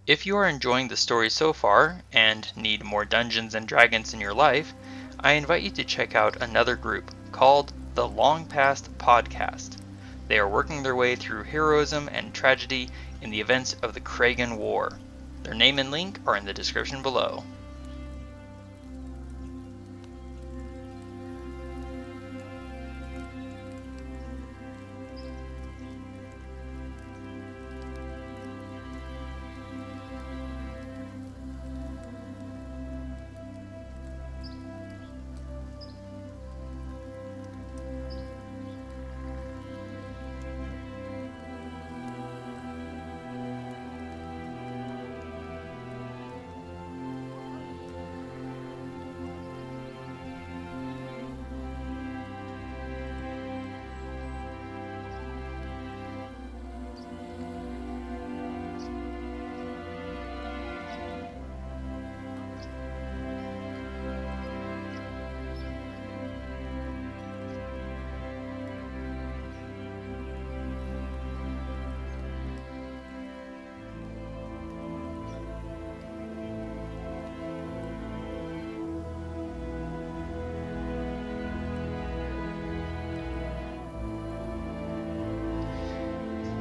If you are enjoying the story so far and need more Dungeons and Dragons in your life, I invite you to check out another group called the Long Past Podcast. They are working their way through heroism and tragedy in the events of the Chragan War. Their name and link are in the description below.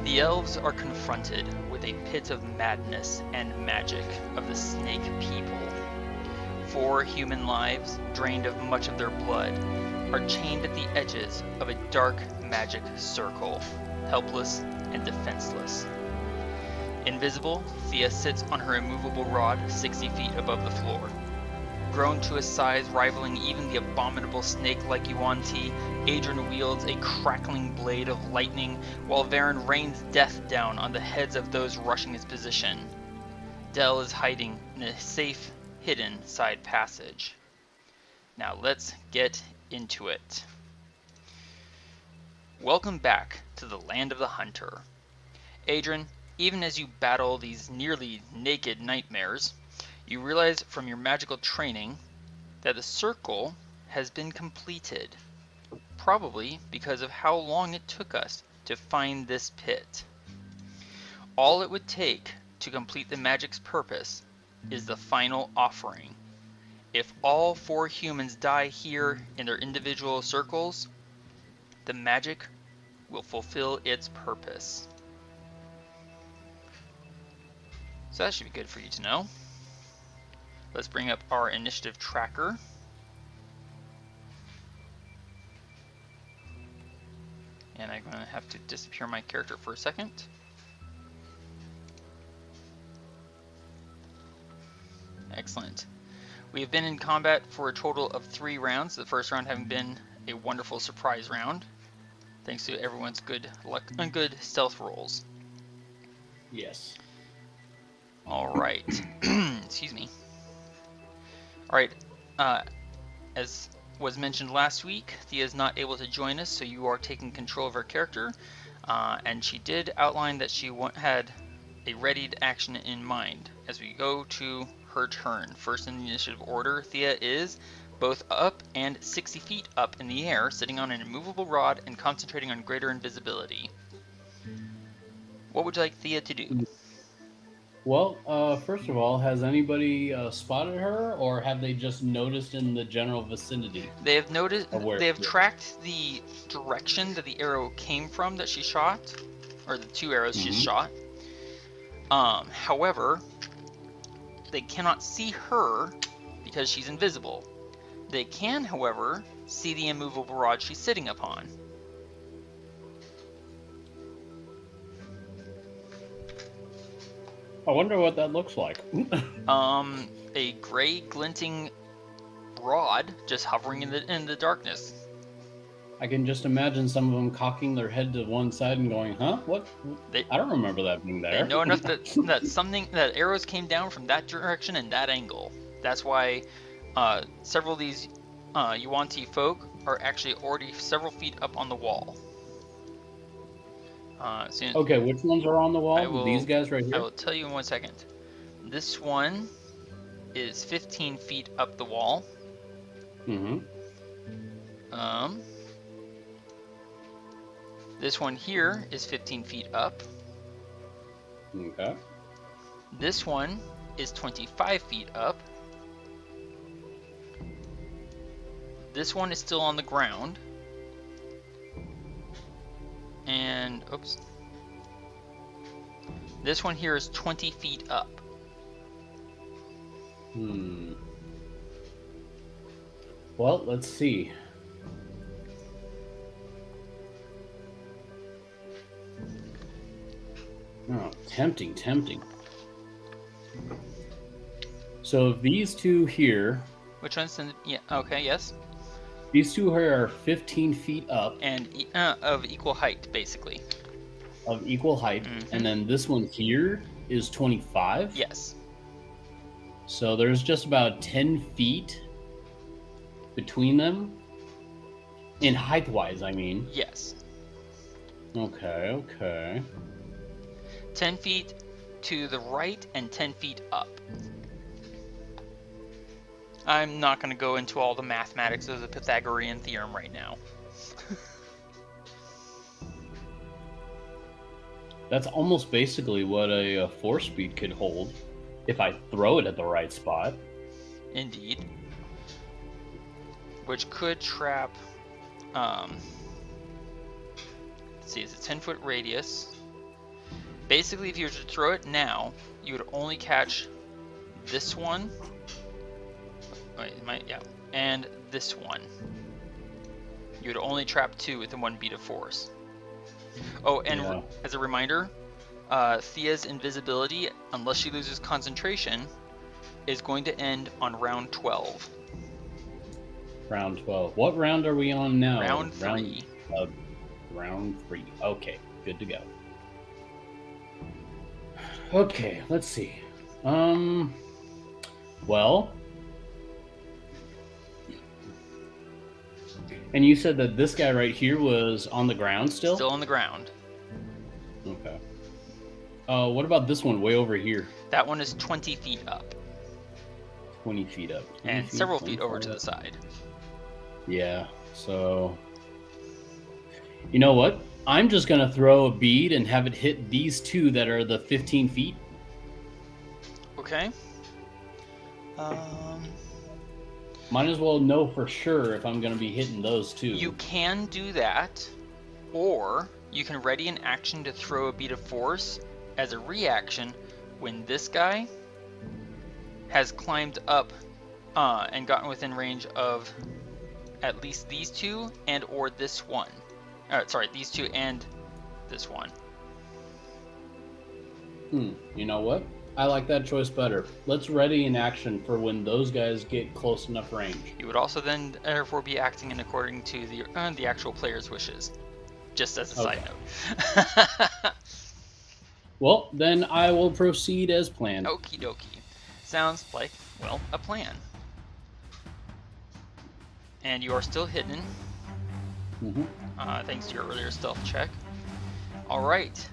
The elves are confronted with a pit of madness and magic of the snake people. 4 human lives, drained of much of their blood, are chained at the edges of a dark magic circle, helpless and defenseless. Invisible, Thía sits on her immovable rod 60 feet above the floor. Grown to a size rivaling even the abominable snake like Yuan-Ti, Adran wields a crackling blade of lightning, while Varin rains death down on the heads of those rushing his position. Del is hiding in a safe, hidden side passage. Now let's get into it. Welcome back to the Land of the Hunter. Adran, even as you battle these nearly naked nightmares, you realize from your magical training that the circle has been completed, probably because of how long it took us to find this pit. All it would take to complete the magic's purpose is the final offering. If all 4 humans die here in their individual circles, the magic will fulfill its purpose. So that should be good for you to know. Let's bring up our initiative tracker. And I'm going to have to disappear my character for a second. Excellent. We have been in combat for a total of 3 rounds, the first round having been a wonderful surprise round, thanks to everyone's good luck and good stealth rolls. Yes. Alright. Excuse me. Alright, as was mentioned last week, Thía is not able to join us, so you are taking control of her character, and she did outline that she had a readied action in mind. As we go to her turn, first in the initiative order, Thía is both up and 60 feet up in the air, sitting on an immovable rod and concentrating on greater invisibility. What would you like Thía to do? Well, first of all, has anybody spotted her, or have they just noticed in the general vicinity? They have noticed. They have Yeah. tracked the direction that the arrow came from that she shot, or the 2 arrows she shot. However, they cannot see her because she's invisible. They can, however, see the immovable rod she's sitting upon. I wonder what that looks like. A gray glinting rod just hovering in the darkness. I can just imagine some of them cocking their head to one side and going, "Huh? What? I don't remember that being there." They know enough that arrows came down from that direction and that angle. That's why several of these Yuan-Ti folk are actually already several feet up on the wall. Okay, which ones are on the wall? These guys right here? I will tell you in 1 second. This one is 15 feet up the wall. This one here is 15 feet up. Okay. This one is 25 feet up. This one is still on the ground. And, oops. This one here is 20 feet up. Well, let's see. Oh, tempting. So these two here... Which one's in... Yeah, okay, yes. These two here are 15 feet up. And of equal height, basically. Of equal height. And then this one here is 25? Yes. So there's just about 10 feet between them. In height-wise, I mean. Yes. Okay. 10 feet to the right and 10 feet up. I'm not going to go into all the mathematics of the Pythagorean theorem right now. That's almost basically what a force speed could hold if I throw it at the right spot. Indeed. Which could trap... let's see, it's a 10-foot radius. Basically, if you were to throw it now, you would only catch this one. Wait, and this one. You would only trap 2 with the 1 beat of force. Oh, and as a reminder, Thía's invisibility, unless she loses concentration, is going to end on round 12. Round 12. What round are we on now? Round 3. Round 3. Okay, good to go. Okay, let's see. Well... And you said that this guy right here was on the ground still? Still on the ground. Okay. What about this one way over here? That one is 20 feet up. 20 feet up. 20 and feet, several feet over to the side. Yeah, so... You know what? I'm just going to throw a bead and have it hit these two that are the 15 feet. Okay. Might as well know for sure if I'm going to be hitting those two. You can do that, or you can ready an action to throw a bead of force as a reaction when this guy has climbed up and gotten within range of at least these two and or this one. Sorry, these two and this one. You know what? I like that choice better. Let's ready an action for when those guys get close enough range. You would also then therefore be acting in according to the actual player's wishes. Just as a side note. Well, then I will proceed as planned. Okie dokie. Sounds like, well, a plan. And you are still hidden. Thanks to your earlier stealth check. Alright.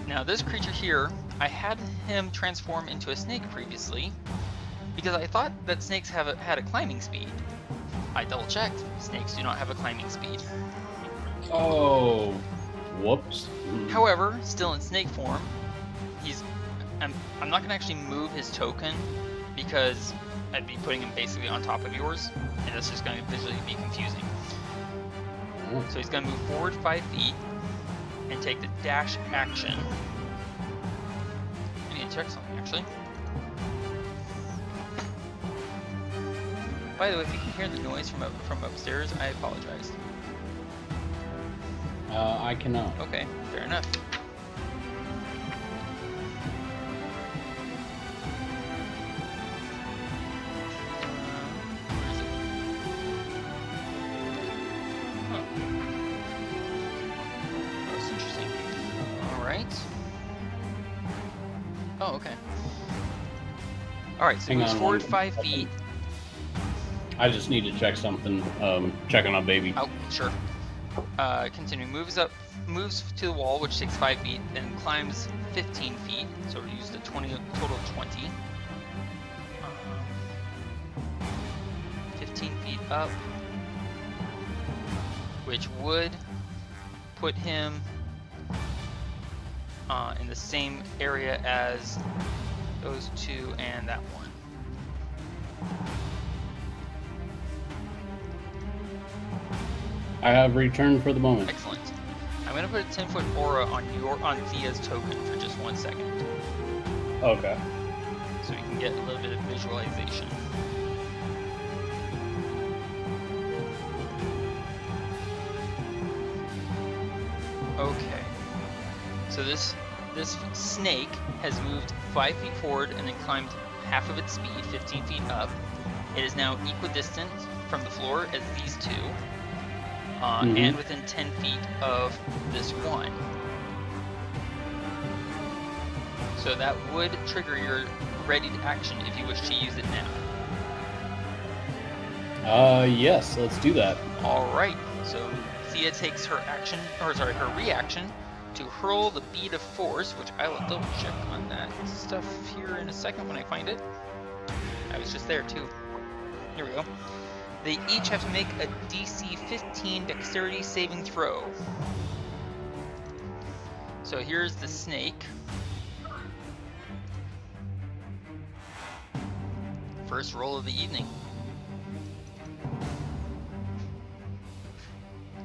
Now this creature here, I had him transform into a snake previously because I thought that snakes had a climbing speed. I double checked. Snakes do not have a climbing speed. Oh, whoops. However, still in snake form, I'm not going to actually move his token because I'd be putting him basically on top of yours, and that's just going to visually be confusing. So he's going to move forward 5 feet and take the dash action. I need to check something actually. By the way, if you can hear the noise from upstairs, I apologize. I cannot. Okay, fair enough. Where is it? Huh. That's interesting. Alright. Oh, okay. Alright, so he moves forward 5 feet. I just need to check something. Checking on baby. Oh, sure. Continue. Moves to the wall, which takes 5 feet, then climbs 15 feet. So we used a total of 20. 15 feet up, which would put him in the same area as those two and that one. I have returned for the moment. Excellent. I'm gonna put a 10-foot aura on Thea's token for just 1 second, Okay. so we can get a little bit of visualization. Okay. So this snake has moved 5 feet forward and then climbed half of its speed, 15 feet up. It is now equidistant from the floor as these two, and within 10 feet of this one. So that would trigger your readied action if you wish to use it now. Yes, let's do that. Alright, so Thea takes her reaction to hurl the bead of force, which I will double check on that stuff here in a second when I find it. I was just there too. Here we go. They each have to make a DC 15 dexterity saving throw. So here's the snake. First roll of the evening.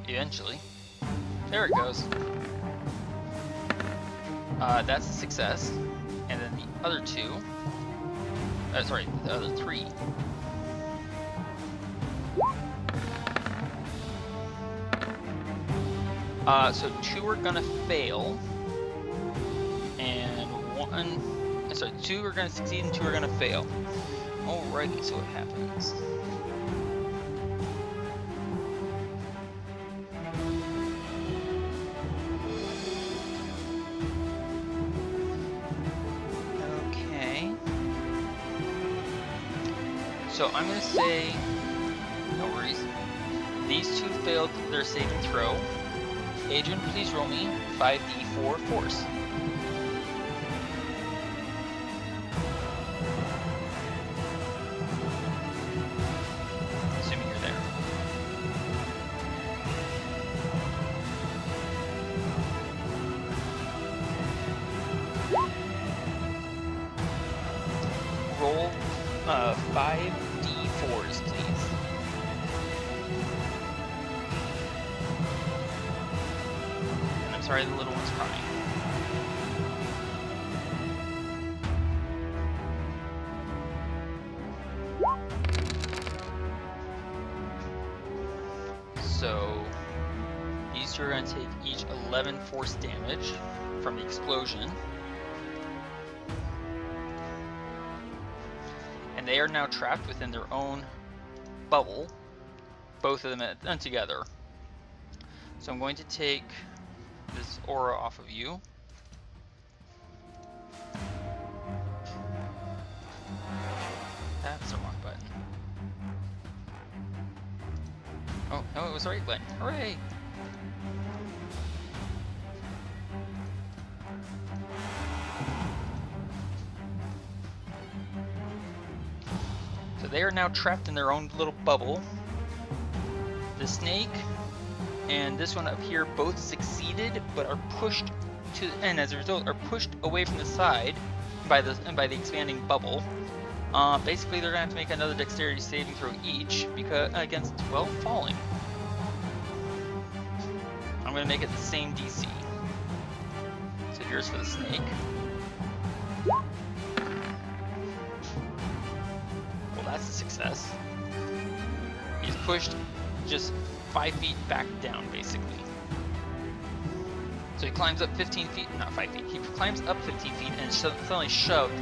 Eventually. There it goes. That's a success. And then the other two, the other three. So 2 are gonna fail, and 2 are gonna succeed and 2 are gonna fail. Alrighty, so what happens? Okay. So I'm gonna say, no worries. These 2 failed their saving throw. Adran, please roll me 5d4 force. Assuming you're there. Roll 5d4s, please. Sorry, the little one's crying. So these two are going to take each 11 force damage from the explosion. And they are now trapped within their own bubble, both of them together. So I'm going to take this aura off of you. That's the wrong button. Oh, no, it was the right button. Hooray! So they are now trapped in their own little bubble. The snake and this one up here both succeeded, but are pushed to, and as a result are pushed away from the side by the expanding bubble. Basically, they're gonna have to make another dexterity saving throw each because against falling. I'm gonna make it the same DC. So here's for the snake. Well, that's a success. He's pushed just 5 feet back down, basically. So he climbs up 15 feet, not 5 feet, he climbs up 15 feet and is suddenly shoved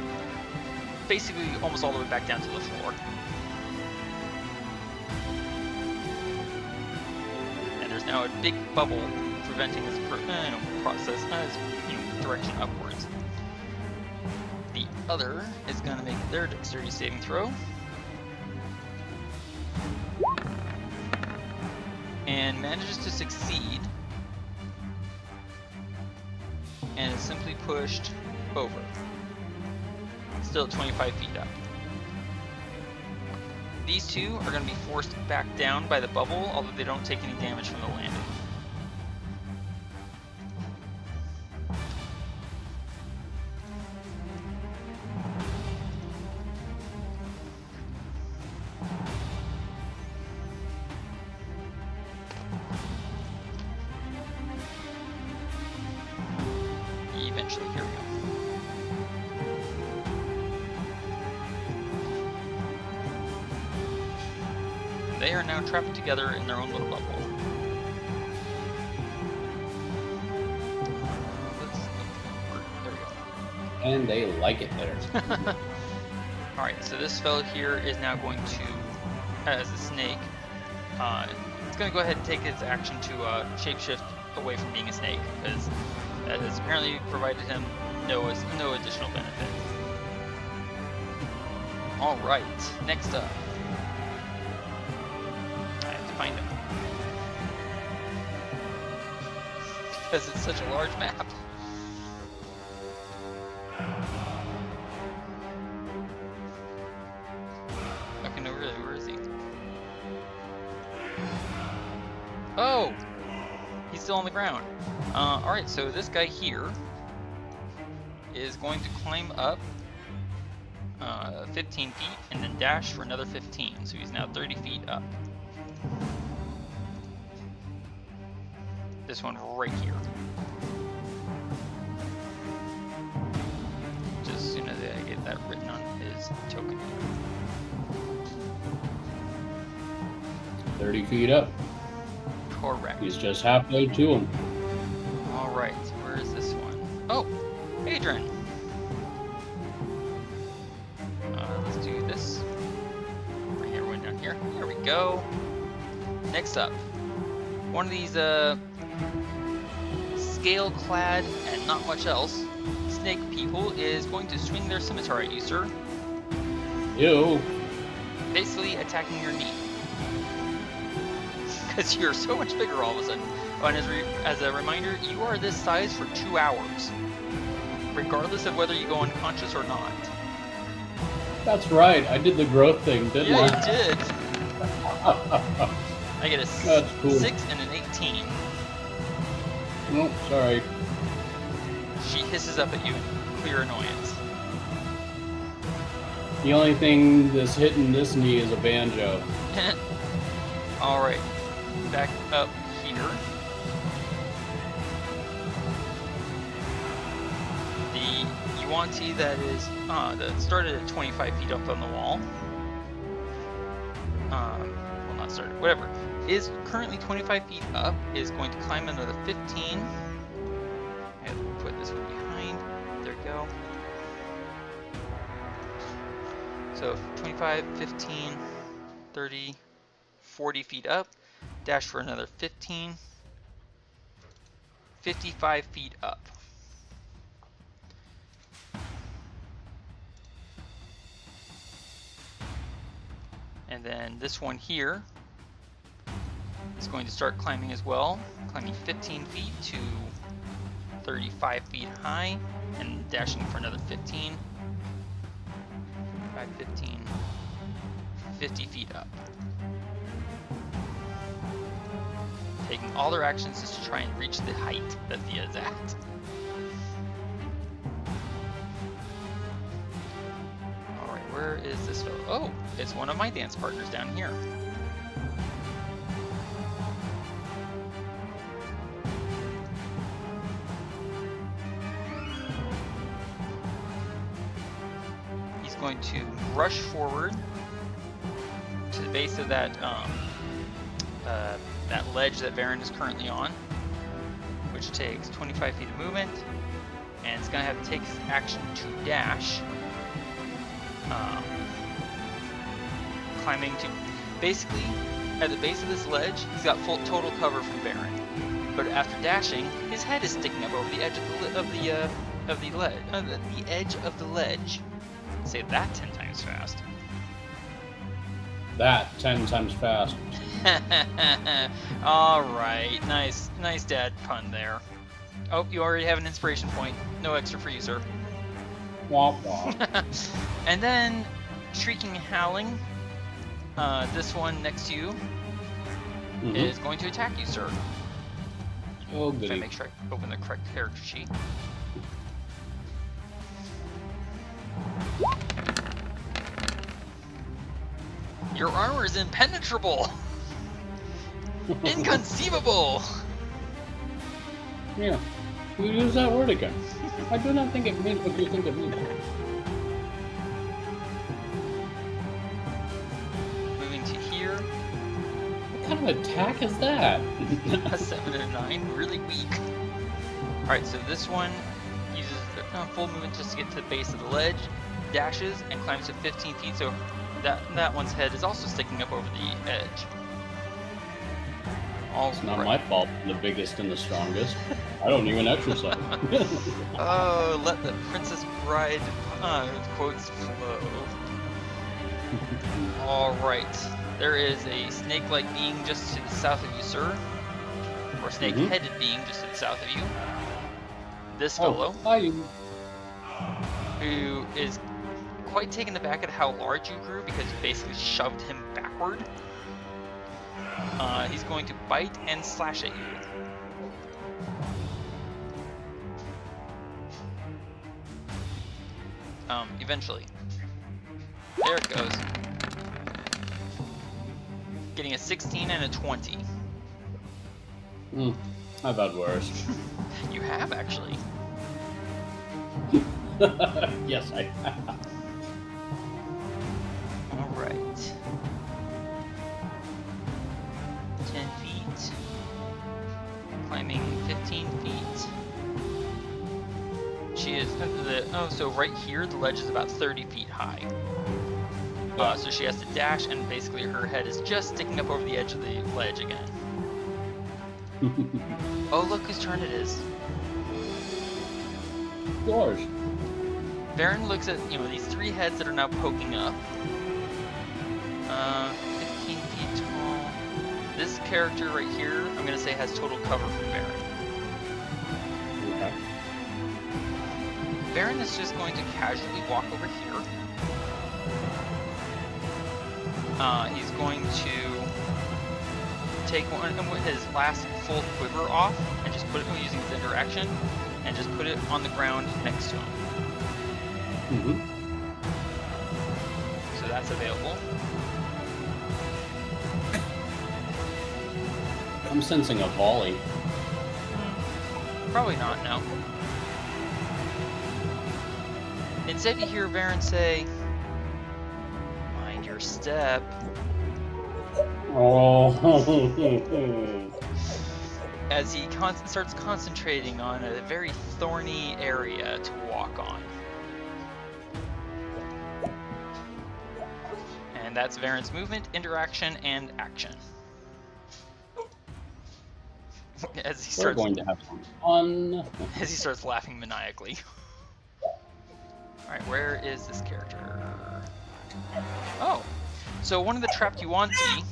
basically almost all the way back down to the floor. And there's now a big bubble preventing this process, direction upwards. The other is going to make their dexterity saving throw. And manages to succeed, and is simply pushed over. Still at 25 feet up. These two are going to be forced back down by the bubble, although they don't take any damage from the landing. they are now trapped together in their own little bubble. There we go. And they like it there. Alright, so this fellow here is now going to, as a snake, it's going to go ahead and take its action to shapeshift away from being a snake, because that has apparently provided him no additional benefit. Alright, next up. I have to find him. Because it's such a large map. Okay, no, really, where is he? Oh! He's still on the ground. Alright, so this guy here is going to climb up 15 feet and then dash for another 15. So he's now 30 feet up. This one right here. Just as soon as I get that written on his token. 30 feet up. Correct. He's just halfway to him. Alright, where is this one? Oh! Adran! Let's do this. Right here, one down here. Here we go. Next up. One of these, scale-clad and not much else snake people is going to swing their scimitar at you, sir. Ew. Basically attacking your knee. Because you're so much bigger all of a sudden. Oh, and as a reminder, you are this size for 2 hours. Regardless of whether you go unconscious or not. That's right. I did the growth thing, didn't I? Yeah, you did. I get a That's cool. 6 and an 18. Oh, sorry. She hisses up at you in clear annoyance. The only thing that's hitting this knee is a banjo. Alright, back up here. The Yuan-Ti that started at 25 feet up on the wall. Well, not started, whatever. Is currently 25 feet up, is going to climb another 15. And put this one behind. There we go. So 25, 15, 30, 40 feet up. Dash for another 15. 55 feet up. And then this one here is going to start climbing as well, climbing 15 feet to 35 feet high, and dashing for another 15, 5, 15, 50 feet up. Taking all their actions just to try and reach the height that Thía is at. Alright, where is this fellow? Oh, it's one of my dance partners down here. He's going to rush forward to the base of that that ledge that Varin is currently on, which takes 25 feet of movement, and it's going to have to take his action to dash, climbing to, basically, at the base of this ledge, he's got full total cover from Varin, but after dashing, his head is sticking up over the edge the edge of the ledge. Say that 10 times fast. That 10 times fast. Alright, nice dad pun there. Oh, you already have an inspiration point. No extra for you, sir. Womp womp. And then, shrieking and howling, this one next to you is going to attack you, sir. Oh, Try to goody. make sure I open the correct character sheet. Your armor is impenetrable! Inconceivable! Yeah. You use that word again. I do not think it means what you think it means. Moving to here. of attack is that? A 7 and a 9, really weak. Alright, so this one uses full movement just to get to the base of the ledge, dashes, and climbs to 15 feet, so that one's head is also sticking up over the edge. It's not my fault I'm the biggest and the strongest. I don't even exercise. Oh, let the Princess Bride quotes flow. Alright. There is a snake-like being just to the south of you, sir. Or snake-headed being just to the south of you. This fellow, who is quite taken aback at how large you grew because you basically shoved him backward. He's going to bite and slash at you. Eventually. There it goes. Getting a 16 and a 20. I've had worse. You have, actually. Yes, I have. Alright. 10 feet. Climbing 15 feet. She is... so right here, the ledge is about 30 feet high. So she has to dash, and basically her head is just sticking up over the edge of the ledge again. Oh, look whose turn it is. Yours. Varin looks at, these three heads that are now poking up. 15 feet tall. This character right here, I'm going to say has total cover from Varin. Okay. Varin is just going to casually walk over here. He's going to take his last full quiver off and just put it using his interaction and just put it on the ground next to him. So that's available. I'm sensing a volley. Probably not, no. Instead you hear Varin say, "Mind your step." Oh. As he starts concentrating on a very thorny area to walk on. And that's Varin's movement, interaction, and action. As he We're starts, going to have some fun. as he starts laughing maniacally. Alright, where is this character? Oh! So one of the trapped Yuan-ti...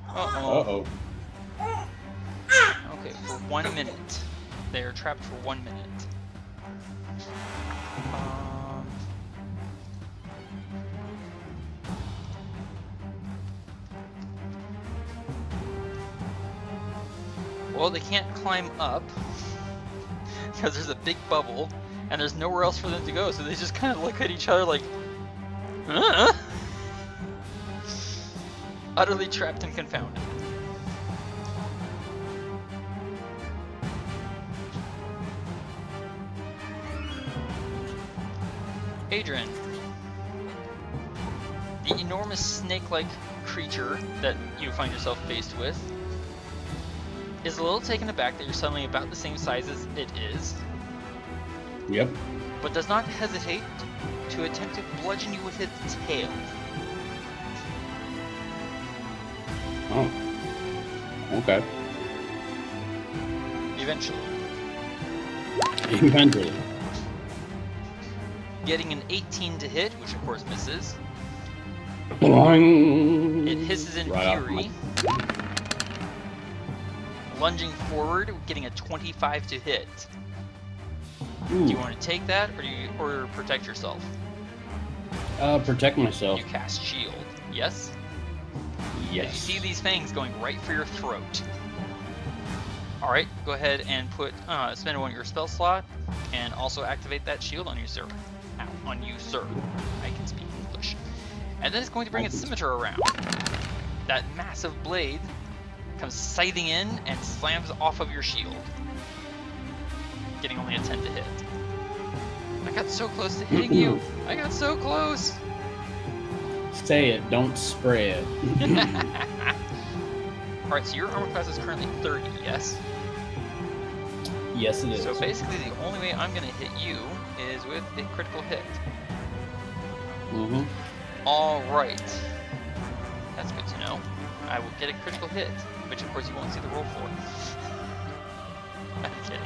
Uh-oh. Okay, for 1 minute. They are trapped for 1 minute. Well, they can't climb up because there's a big bubble and there's nowhere else for them to go, so they just kind of look at each other like, utterly trapped and confounded. Adran. The enormous snake-like creature that you find yourself faced with is a little taken aback that you're suddenly about the same size as it is. Yep. But does not hesitate to attempt to bludgeon you with its tail. Oh. Okay. Eventually. Eventually. Getting an 18 to hit, which of course misses. Boing. It hisses in Right fury. Lunging forward, getting a 25 to hit. Ooh. Do you want to take that, or protect yourself? Protect myself. You cast shield. Yes? Yes. You see these fangs going right for your throat. Alright, go ahead and spend one of your spell slot, and also activate that shield on you, sir. On you, sir. I can speak English. And then it's going to bring its scimitar around. That massive blade comes scything in and slams off of your shield. Getting only a 10 to hit. I got so close to hitting you! I got so close! Say it, don't spray it. Alright, so your armor class is currently 30, yes? Yes, it is. So basically the only way I'm going to hit you is with a critical hit. Mm-hmm. Alright. That's good to know. I will get a critical hit, which of course you won't see the roll for. I'm kidding.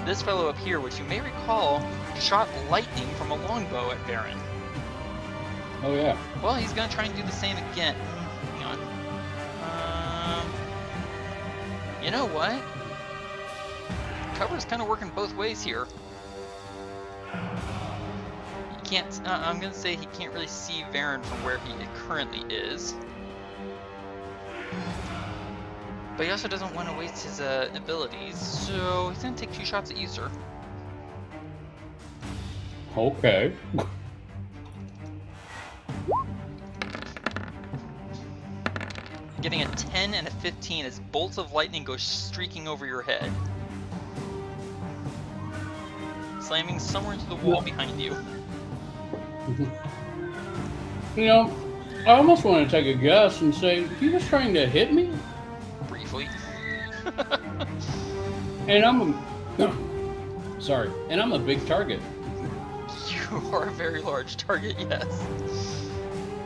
This fellow up here, which you may recall, shot lightning from a longbow at Varin. Oh, yeah. Well, he's going to try and do the same again. Hang on. You know what? Cover's kind of working both ways here. He can't, I'm going to say he can't really see Varin from where he currently is. But he also doesn't want to waste his abilities, so he's going to take 2 shots at you, sir. Okay. Getting a 10 and a 15 as bolts of lightning go streaking over your head. Slamming somewhere into the wall behind you. You know, I almost want to take a guess and say, he was trying to hit me? Briefly. And I'm a... Sorry. And I'm a big target. You are a very large target, yes.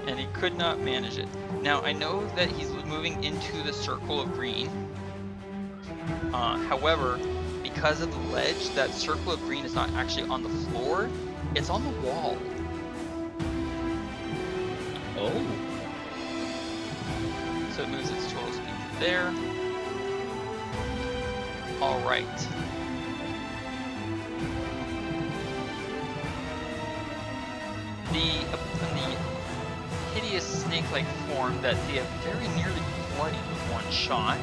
And he could not manage it. Now, I know that he's moving into the circle of green. However, because of the ledge, that circle of green is not actually on the floor, it's on the wall. Oh. So it moves its total speed to there. Alright. The hideous snake-like form that Thía very nearly bloodied with one shot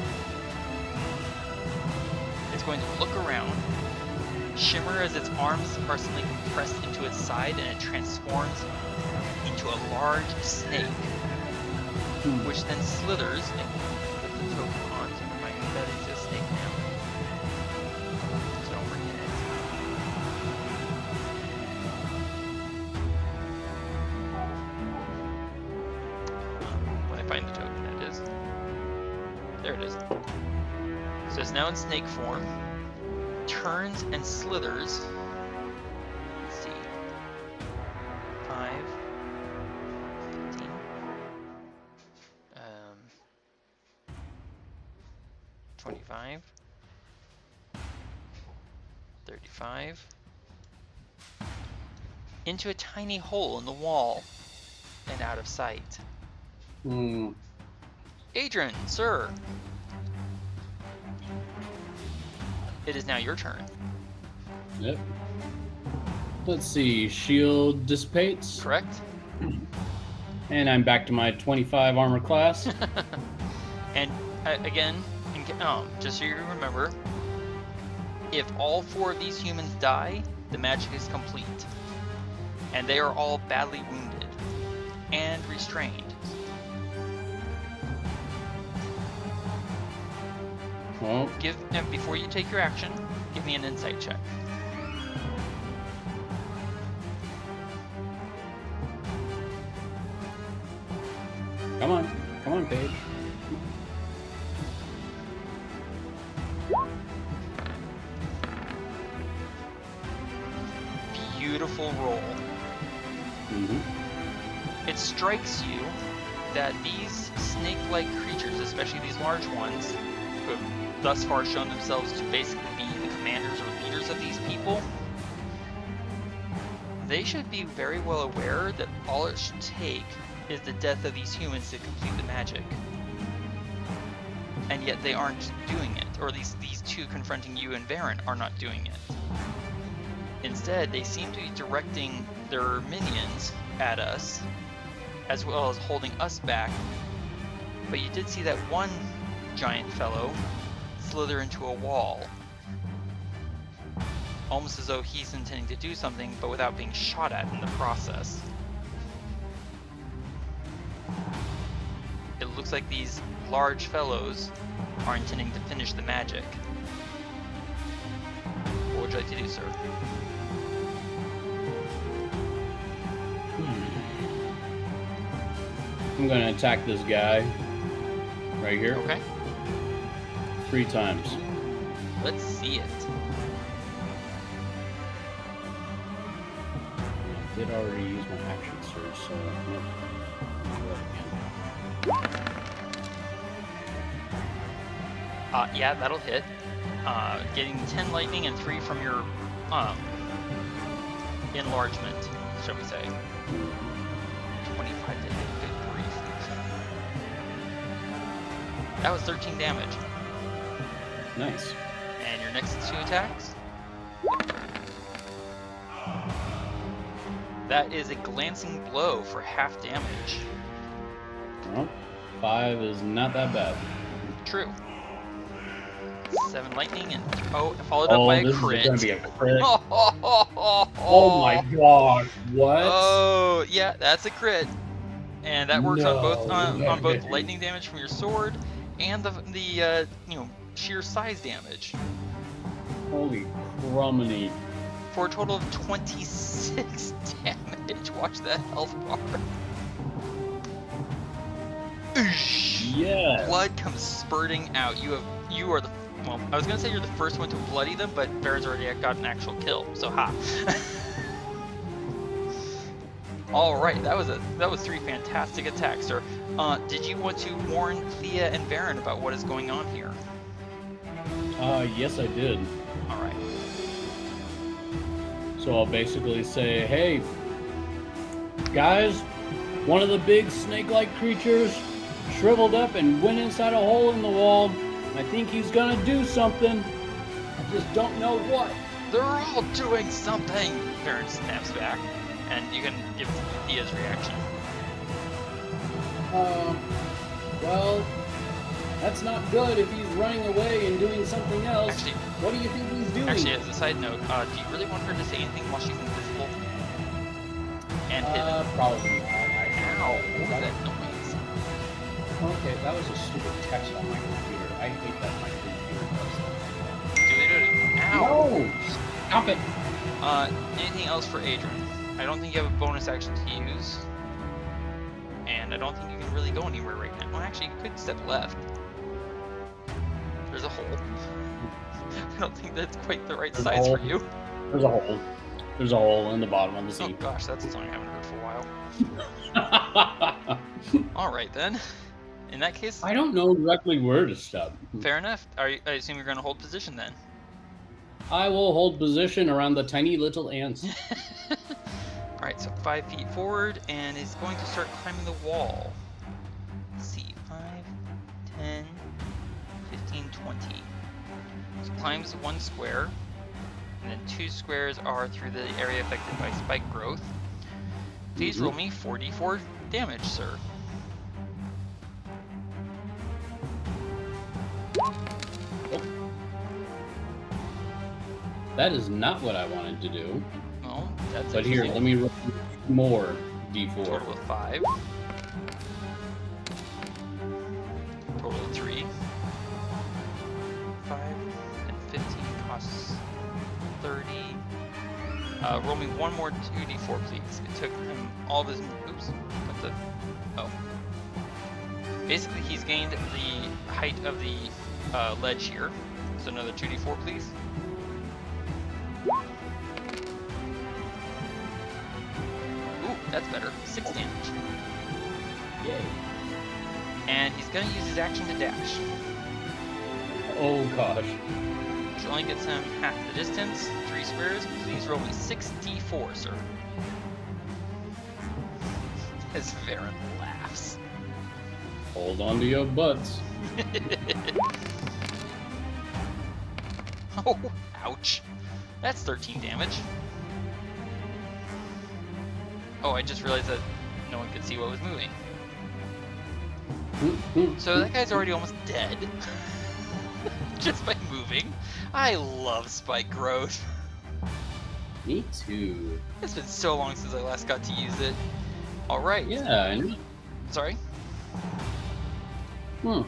is going to look around, shimmer as its arms are suddenly compressed into its side, and it transforms into a large snake, which then slithers and put the token on to remind me that it's a snake now. So don't forget it. When I find the token, it is. There it is. So it's now in snake form, turns and slithers. Let's see. 5, 15. 25. 35. Into a tiny hole in the wall and out of sight. Adran, sir. It is now your turn. Yep. Let's see. Shield dissipates. Correct? And I'm back to my 25 armor class. And again, just so you remember, if all 4 of these humans die, the magic is complete. And they are all badly wounded and restrained. Well, Before you take your action, give me an insight check. come on, Paige. Beautiful roll. It strikes you that these snake-like creatures, especially these large ones, who have thus far shown themselves to basically be the commanders or leaders of these people, they should be very well aware that all it should take is the death of these humans to complete the magic. And yet they aren't doing it, or at least these 2 confronting you and Varin are not doing it. Instead, they seem to be directing their minions at us, as well as holding us back. But you did see that one giant fellow slither into a wall, almost as though he's intending to do something, but without being shot at in the process. It looks like these large fellows are intending to finish the magic. What would you like to do, sir? I'm going to attack this guy right here. Okay. 3 times. Let's see it. I did already use my action surge, so nope. Yeah, that'll hit. Getting 10 lightning and 3 from your enlargement, shall we say. 25 to hit, good grief. That was 13 damage. Nice. And your next 2 attacks? That is a glancing blow for half damage. Well, 5 is not that bad. True. 7 lightning and followed up by a crit. This is gonna be a crit. Oh my god! What? Oh yeah, that's a crit, and that works on both on both way. lightning damage from your sword and the sheer size damage. Holy crumbly! For a total of 26 damage. Watch that health bar. Yes. Blood comes spurting out. You are the well. I was gonna say you're the first one to bloody them, but Varin's already got an actual kill. So ha. All right, that was 3 fantastic attacks, sir. Did you want to warn Thía and Varin about what is going on here? Yes, I did. All right. So I'll basically say, hey, guys, one of the big snake-like creatures shriveled up and went inside a hole in the wall. I think he's gonna do something. I just don't know what. They're all doing something. Varin snaps back, and you can give Thea's reaction. Well, that's not good if he's running away and doing something else. Actually, what do you think he's doing? Actually, as a side note, do you really want her to say anything while she's invisible? And hidden? Probably not. Ow, what was that noise? Okay, that was a stupid text on my computer. I hate that my computer does that. Ow! No! Stop it! Anything else for Adran? I don't think you have a bonus action to use. And I don't think you can really go anywhere right now. Well, actually, you could step left. There's a hole. I don't think that's quite the right size for you. There's a hole. There's a hole in the bottom of the sea. Oh gosh, that's a song I haven't heard for a while. Alright then. In that case... I don't know exactly where to step. Fair enough. I assume you're going to hold position then. I will hold position around the tiny little ants. Alright, so 5 feet forward, and is going to start climbing the wall. Let's see, 5, 10, 15, 20. So climbs 1 square, and then 2 squares are through the area affected by spike growth. Please roll me 4d4 damage, sir. Oh. That is not what I wanted to do. Well, that's But here, let me roll more d4. Total of 5. Total of 3. 5 and 15 costs 30. Roll me one more 2d4, please. It took him all of his... Oops. What the... Oh. Basically, he's gained the height of the ledge here. So another 2d4, please. Ooh, that's better. 6 damage. Yay. And he's going to use his action to dash. Oh gosh. Which only gets him half the distance, 3 squares. Please roll me 6d4, sir. As Varin laughs. Hold on to your butts. Oh, ouch. That's 13 damage. Oh, I just realized that no one could see what was moving. So that guy's already almost dead. Just by moving. I love spike growth. Me too. It's been so long since I last got to use it. Alright. Yeah, I know. Sorry? I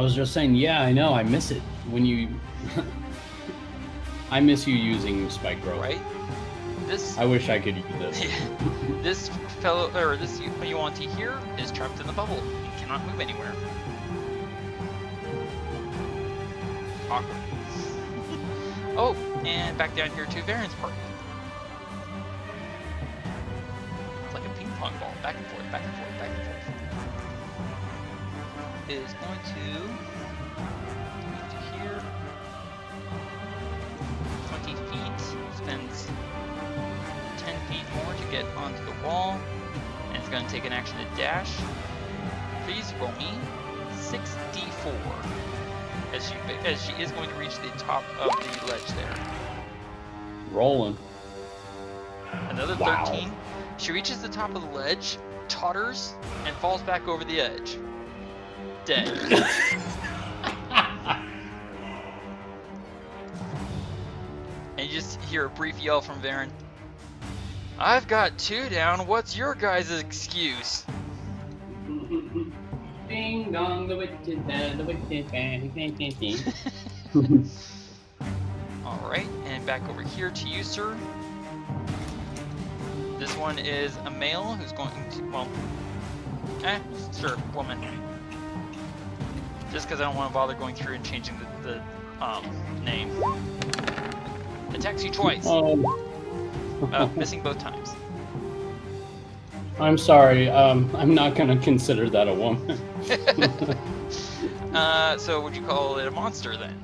was just saying, yeah, I know, I miss it. When you... I miss you using spike growth. Right? This... I wish I could use this. This fellow, or this Yuan-Ti here is trapped in the bubble. He cannot move anywhere. Awkward. Oh, and back down here to Varin's party. It's like a ping pong ball, back and forth, back and forth, back and forth. Is going to move to here. 20 feet. Spends 10 feet more to get onto the wall. And it's going to take an action to dash. Please roll me 6d4. As she is going to reach the top of the ledge there. Rolling. Another 13. She reaches the top of the ledge, totters, and falls back over the edge. Dead. And you just hear a brief yell from Varin. I've got 2 down. What's your guys' excuse? Ding dong, the witch is dead, the witch is dead. Alright, and back over here to you, sir. This one is a male who's going to, well, sure, woman. Just because I don't want to bother going through and changing the name. Attacks you twice. Missing both times. I'm sorry, I'm not gonna consider that a woman. So would you call it a monster then?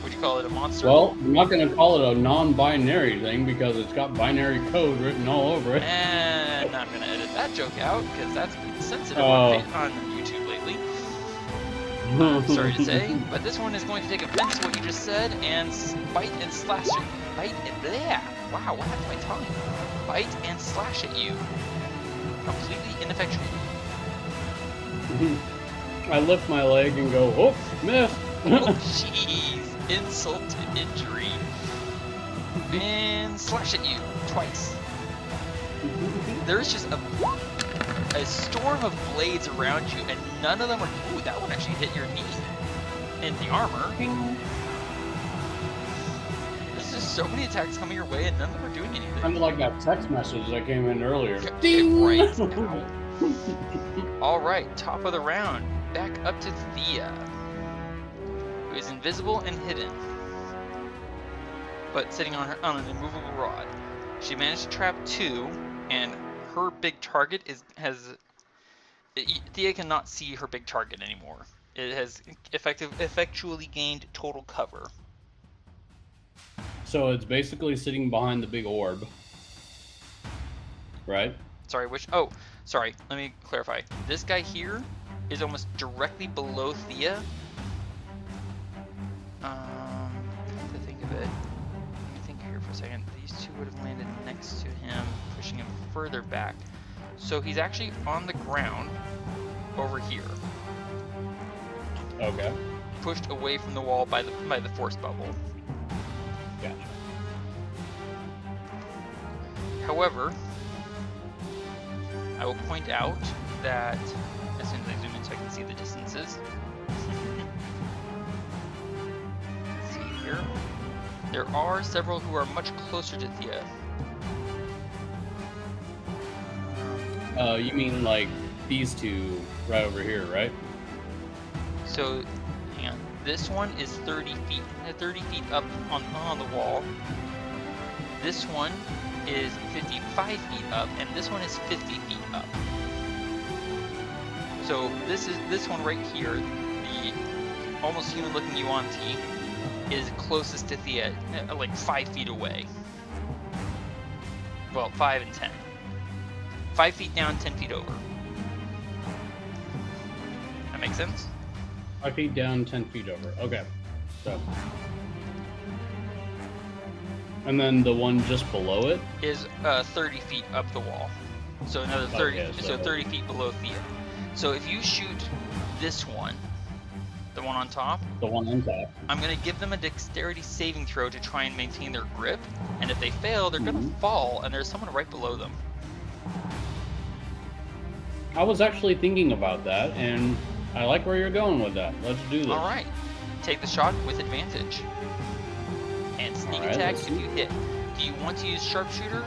Would you call it a monster? Well, I'm not gonna call it a non-binary thing because it's got binary code written all over it. And I'm gonna edit that joke out because that's been sensitive on YouTube lately. Sorry to say, but this one is going to take offense to what you just said and bite and slash it. Bite and bleh. Wow, what happened to my tongue? Bite and slash at you. Completely ineffectual. I lift my leg and go, oh, miss. Oh, jeez. Insult to injury. And slash at you twice. There's just a storm of blades around you, and none of them are. Ooh, that one actually hit your knee in the armor. There's just so many attacks coming your way, and none of them are doing anything. Kind of like that text message that came in earlier. Ding! Right. All right, top of the round. Back up to Thía, who is invisible and hidden, but sitting on an immovable rod. She managed to trap 2, and her big target Thía cannot see her big target anymore. It has effectually gained total cover. So it's basically sitting behind the big orb, right? Sorry, oh, sorry, let me clarify. This guy here is almost directly below Thía. To think of it, let me think here for a second. These two would have landed next to him, pushing him further back. So he's actually on the ground over here. Okay. Pushed away from the wall by the force bubble. Gotcha. However, I will point out that as soon as I zoom in so I can see the distances. Let's see here. There are several who are much closer to Thía. You mean like these two right over here, right? So, hang on. This one is 30 feet up on the wall. This one is 55 feet up, and this one is 50 feet up. So this one right here, the almost human-looking Yuan-Ti, is closest to Thía, like 5 feet away. Well, 5 and 10. 5 feet down, 10 feet over. That makes sense? 5 feet down, 10 feet over. Okay. So. And then the one just below it? Is 30 feet up the wall. So another 30, okay, so 30 feet below Thía. So if you shoot this one, the one on top, The one on top. I'm going to give them a dexterity saving throw to try and maintain their grip. And if they fail, they're going to fall, and there's someone right below them. I was actually thinking about that, and I like where you're going with that. Let's do this. Alright. Take the shot with advantage. And sneak Alright, attack let's if see. you hit. Do you want to use sharpshooter?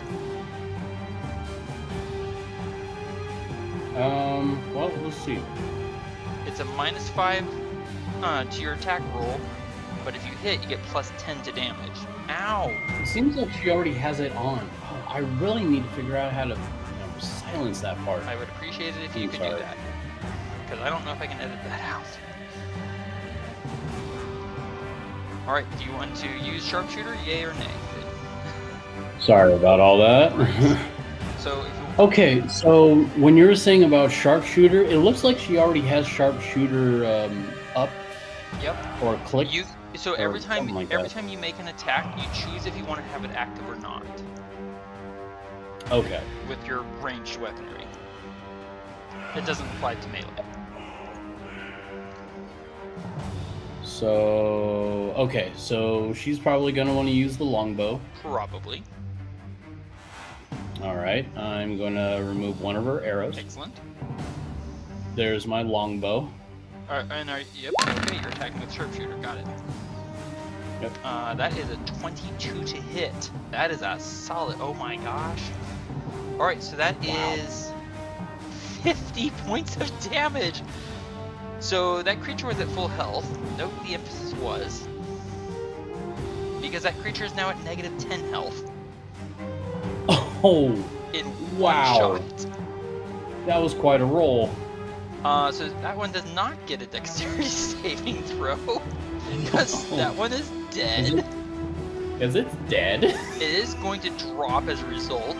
Well, let's see. It's a -5 to your attack roll, but if you hit, you get +10 to damage. Ow! It seems like she already has it on. Oh, I really need to figure out how to silence that part. I would appreciate it if you could do that, because I don't know if I can edit that out. All right, do you want to use sharpshooter, yay or nay? Sorry about all that. So if you... Okay, so when you were saying about sharpshooter, it looks like she already has sharpshooter up. Yep. Or click. So every time you make an attack, you choose if you want to have it active or not. Okay. With your ranged weaponry. It doesn't apply to melee. So, okay, so she's probably going to want to use the longbow. Probably. Alright, I'm going to remove one of her arrows. Excellent. There's my longbow. Yep, okay, you're attacking with sharpshooter, got it. Yep. That is a 22 to hit. That is a solid, oh my gosh. Alright, so that is 50 points of damage. So that creature was at full health. Note the emphasis was. Because that creature is now at -10 health. Oh, in wow. one shot. That was quite a roll. So that one does not get a dexterity saving throw. Because that one is dead. Is it dead? It is going to drop as a result.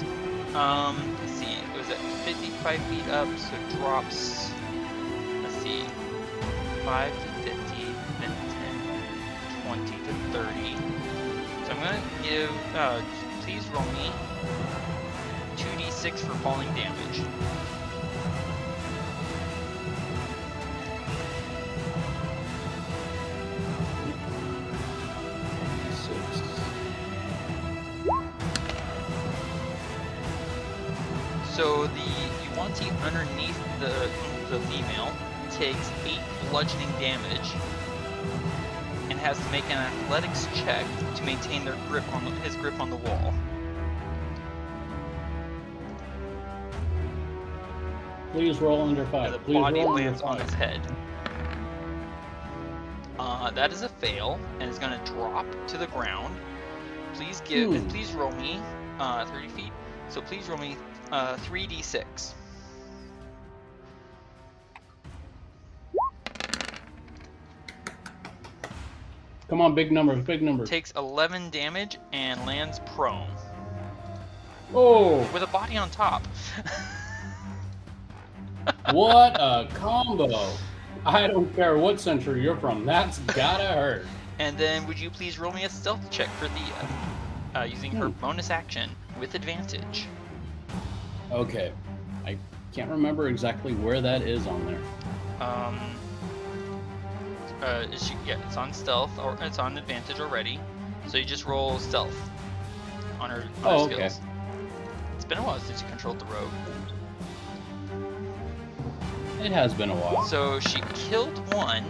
Let's see, it was at 55 feet up, so it drops, let's see, 5 to 50, then 10, 20 to 30. So I'm going to give, please roll me 2d6 for falling damage. So the Yuanti underneath the female takes 8 bludgeoning damage and has to make an athletics check to maintain their grip on his grip on the wall. Please roll under 5. The Please body roll lands under on 5. his head. That is a fail and is going to drop to the ground. Please please roll me 30 feet. So please roll me 3d6. Come on, big numbers, big numbers. Takes 11 damage and lands prone. Oh! With a body on top. What a combo! I don't care what century you're from, that's gotta hurt. And then would you please roll me a stealth check for Thea, using her bonus action with advantage. Okay, I can't remember exactly where that is on there. It's on stealth, or it's on advantage already. So you just roll stealth on her skills. Okay. It's been a while since you controlled the rogue. It has been a while. So she killed one,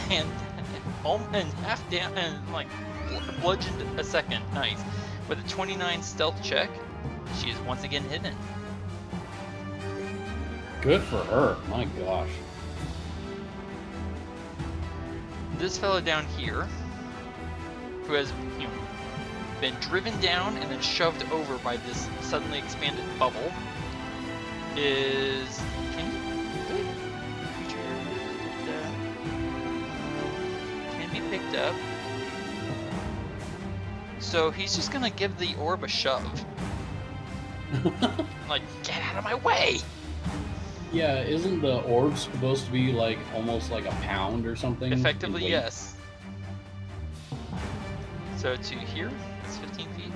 and half down, and like bludgeoned a second. Nice. With a 29 stealth check, she is once again hidden. Good for her. My gosh. This fellow down here, who has been driven down and then shoved over by this suddenly expanded bubble, is can be picked up. So he's just gonna give the orb a shove. Like, get out of my way! Yeah, isn't the orb supposed to be like almost like a pound or something? Effectively, yes. So to here, it's 15 feet.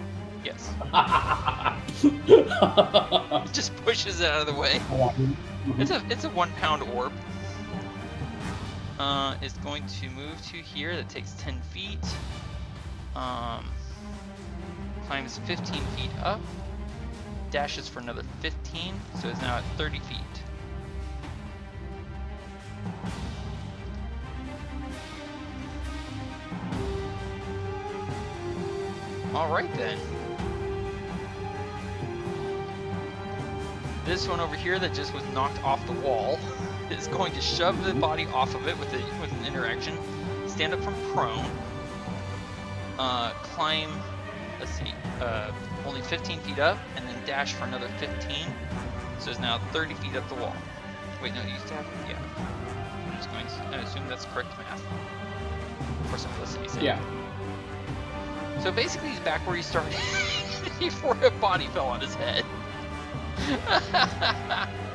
Yes. It just pushes it out of the way. It's a 1 pound orb. It's going to move to here. That takes 10 feet. Climbs 15 feet up. Dashes for another 15, so it's now at 30 feet. Alright then. This one over here that just was knocked off the wall is going to shove the body off of it with an interaction, stand up from prone, climb, let's see, only 15 feet up, and then dash for another 15. So it's now 30 feet up the wall. Wait, no, you used to have, yeah. I'm just going to assume that's correct math. For simplicity's sake. Yeah. So basically he's back where he started before a body fell on his head.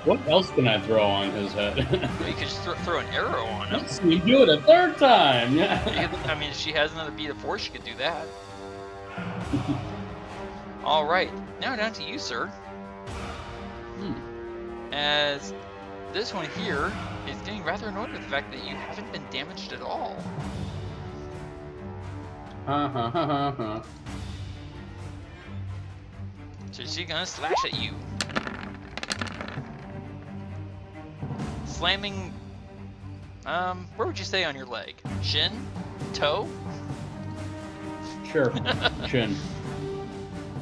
What else can I throw on his head? Well, you could just throw an arrow on him. Let's see, do it a third time. Yeah. I mean, if she has another beat of force, she could do that. All right, now down to you, sir. As this one here is getting rather annoyed with the fact that you haven't been damaged at all. So she's gonna slash at you. Slamming, where would you say on your leg? Shin? Toe? Sure, chin.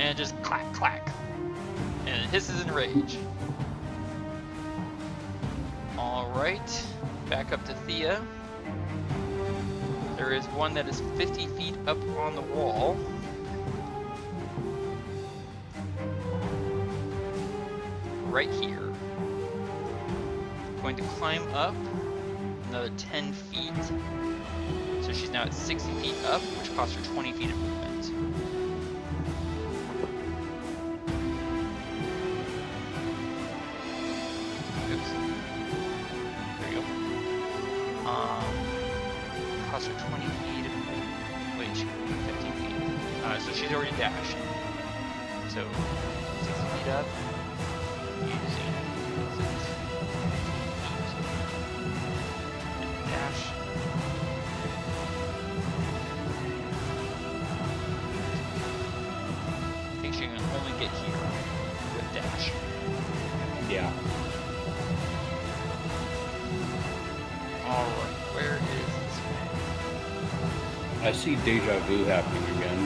And just clack, clack. And it hisses in rage. Alright, back up to Thía. There is one that is 50 feet up on the wall. Right here. Going to climb up another 10 feet. So she's now at 60 feet up, which costs her 20 feet of movement. Oops. There you go. Costs her 20 feet of movement. Wait, she can move 15 feet. So she's already dashed. So 60 feet up. Using dash. I think she can only get here with dash. Yeah. Alright, where is I see deja vu happening again.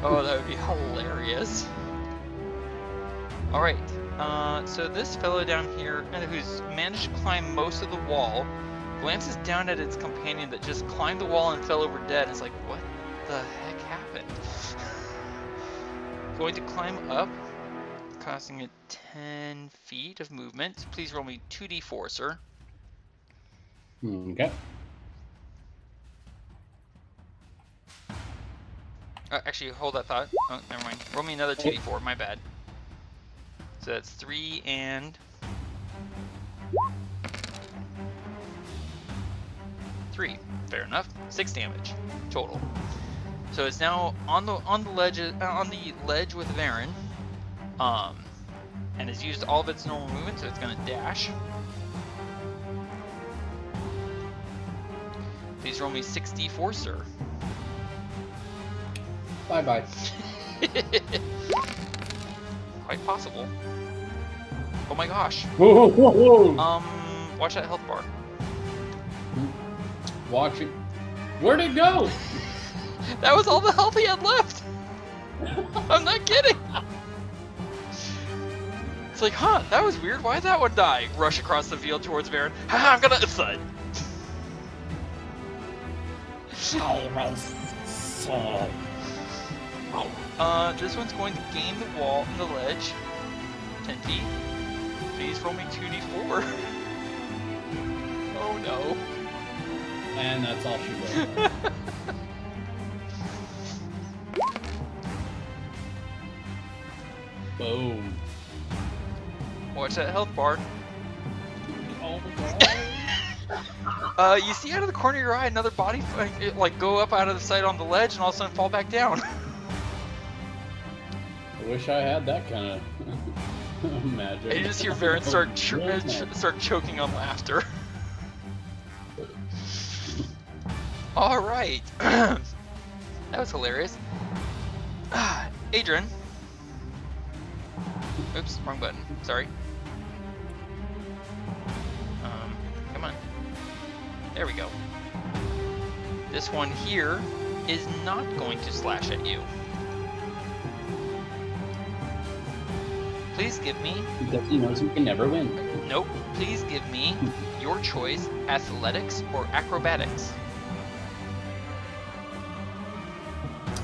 Oh, that would be hilarious. Alright, so this fellow down here, who's managed to climb most of the wall, glances down at its companion that just climbed the wall and fell over dead. It's like, what the heck happened? Going to climb up, costing it 10 feet of movement. Please roll me 2d4, sir. Okay. Actually, hold that thought. Oh, never mind. Roll me another 2d4, my bad. So that's 3 and 3. Fair enough. 6 damage total. So it's now on the ledge with Varin, and has used all of its normal movement, so it's gonna dash. Please roll me 6d4, sir. Bye-bye. Quite possible. Oh my gosh. Whoa, whoa, whoa. Watch that health bar. Watch it. Where'd it go? That was all the health he had left. I'm not kidding. It's like, huh, that was weird. Why did that one die? Rush across the field towards Varin. Haha, I'm gonna thud. This one's going to gain the wall and the ledge. 10 feet. Please roll me 2d4. Oh no. And that's all she wrote. Boom. Watch that health bar. Oh You see out of the corner of your eye another body like go up out of the sight on the ledge and all of a sudden fall back down. I wish I had that kind of magic. And you just hear Varin start choking on laughter. All right, that was hilarious. Adran. Oops, wrong button. Sorry. Come on. There we go. This one here is not going to slash at you. Please give me... Because he knows he can never win. Nope. Please give me your choice, athletics or acrobatics.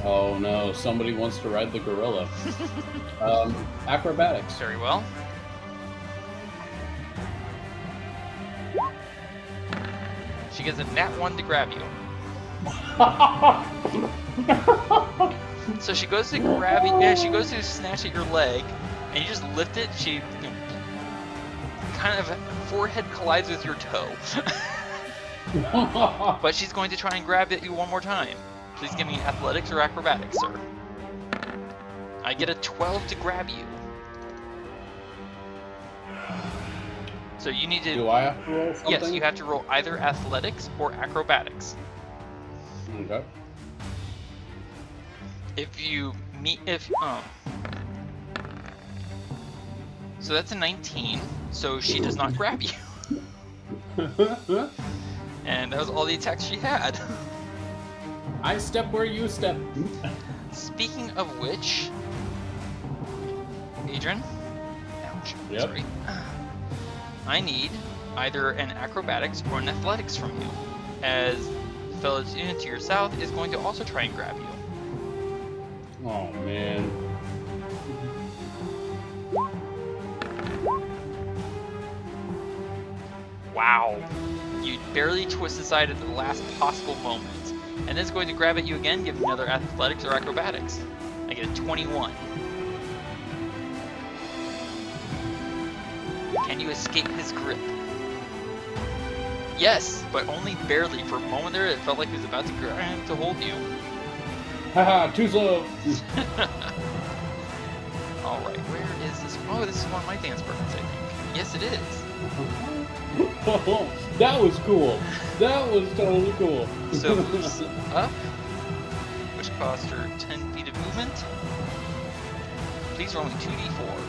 Oh no, somebody wants to ride the gorilla. Acrobatics. Very well. She gets a nat 1 to grab you. So she goes to grab you, yeah, she goes to snatch at your leg, and you just lift it, she kind of forehead collides with your toe. But she's going to try and grab at you one more time. Please give me athletics or acrobatics, sir. I get a 12 to grab you. So you need to... Do I have to roll something? Yes, you have to roll either athletics or acrobatics. Okay. If you meet... So that's a 19, so she does not grab you. And that was all the attacks she had. I step where you step. Speaking of which... Adran? Ouch. Yep. Sorry. I need either an acrobatics or an athletics from you, as the fellow unit to your south is going to also try and grab you. Oh man. Wow. You barely twist aside at the last possible moment. And it's going to grab at you again, give me another athletics or acrobatics. I get a 21. Can you escape his grip? Yes, but only barely. For a moment there, it felt like he was about to grab to hold you. Haha, too slow. Alright, where is this? Oh, this is one of my dance partners, I think. Yes, it is. That was cool. That was totally cool. So moves up, which cost her 10 feet of movement. Please roll me 2d4.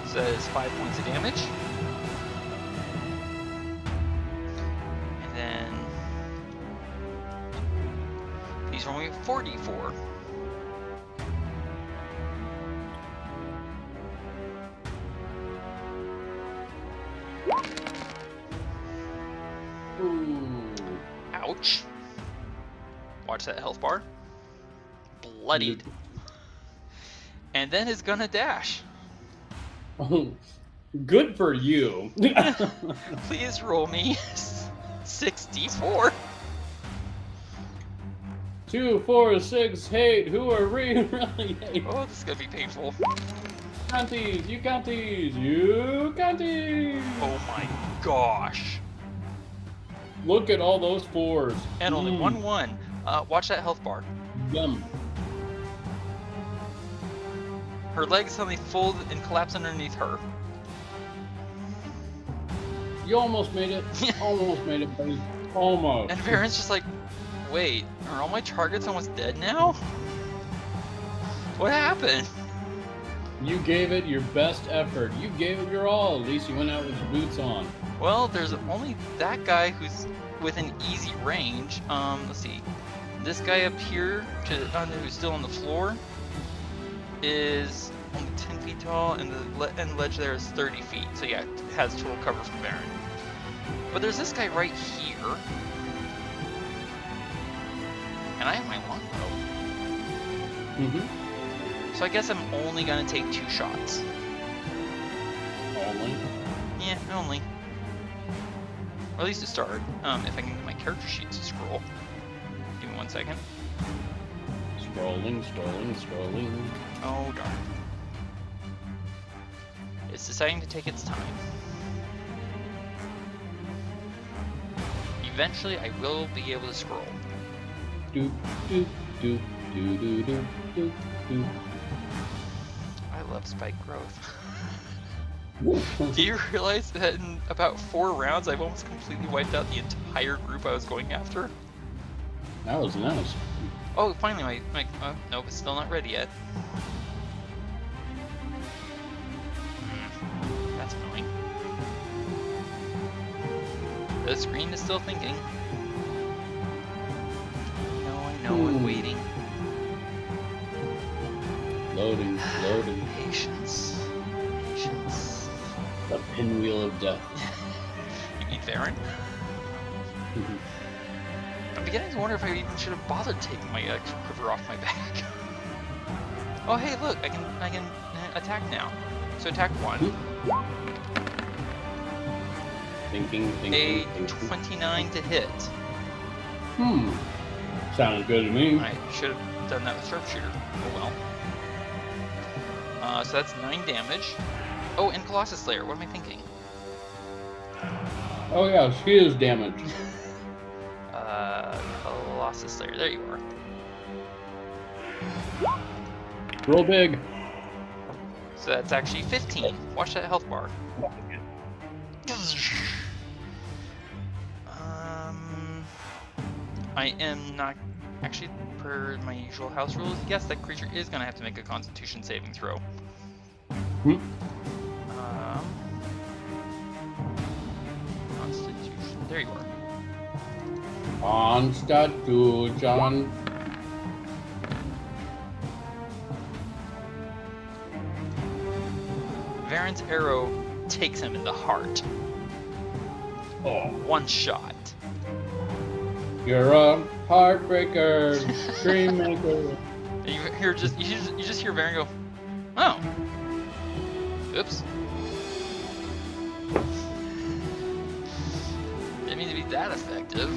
So that is 5 points of damage. And then please roll me 4d4. Ouch. Watch that health bar. Bloodied. And then is gonna dash. Oh, good for you. Please roll me 64. 2, 4, 6, 8. Who are we really? Oh, this is gonna be painful. Counties, you counties, you counties. Oh my gosh. Look at all those 4s. And only 1-1. Watch that health bar. Yum. Her legs suddenly fold and collapse underneath her. You almost made it. Almost made it, buddy. Almost. And Varin's just like, wait, are all my targets almost dead now? What happened? You gave it your best effort. You gave it your all. At least you went out with your boots on. Well, there's only that guy who's within easy range. Let's see. This guy up here, who's still on the floor, is only 10 feet tall, and the ledge there is 30 feet. So yeah, it has total cover from Varin. But there's this guy right here, and I have my longbow. So I guess I'm only gonna take 2 shots. Only? Yeah, only. Or at least to start. If I can get my character sheet to scroll. Give me 1 second. Scrolling. Oh darn. It's deciding to take its time. Eventually I will be able to scroll. Do. I love spike growth. Do you realize that in about 4 rounds I've almost completely wiped out the entire group I was going after? That was nice. Oh, finally nope, it's still not ready yet. That's annoying. The screen is still thinking. know I'm waiting. Loading. Patience. The pinwheel of death. You mean Varin? I'm beginning to wonder if I even should have bothered taking my quiver off my back. Oh hey, look, I can attack now. So attack 1. Thinking. A 29 to hit. Sounds good to me. I should have done that with sharpshooter. Oh well. So that's 9 damage. Oh, and Colossus Slayer. What am I thinking? Oh yeah, she is damaged. Colossus Slayer. There you are. Roll big. So that's actually 15. Watch that health bar. I am not actually, per my usual house rules, yes, that creature is gonna have to make a Constitution saving throw. Constitution. There you are. Constitution. Varin's arrow takes him in the heart. Oh. One shot. You're a heartbreaker, dream maker. And you just hear Varin go, oh. Oops. Didn't mean to be that effective.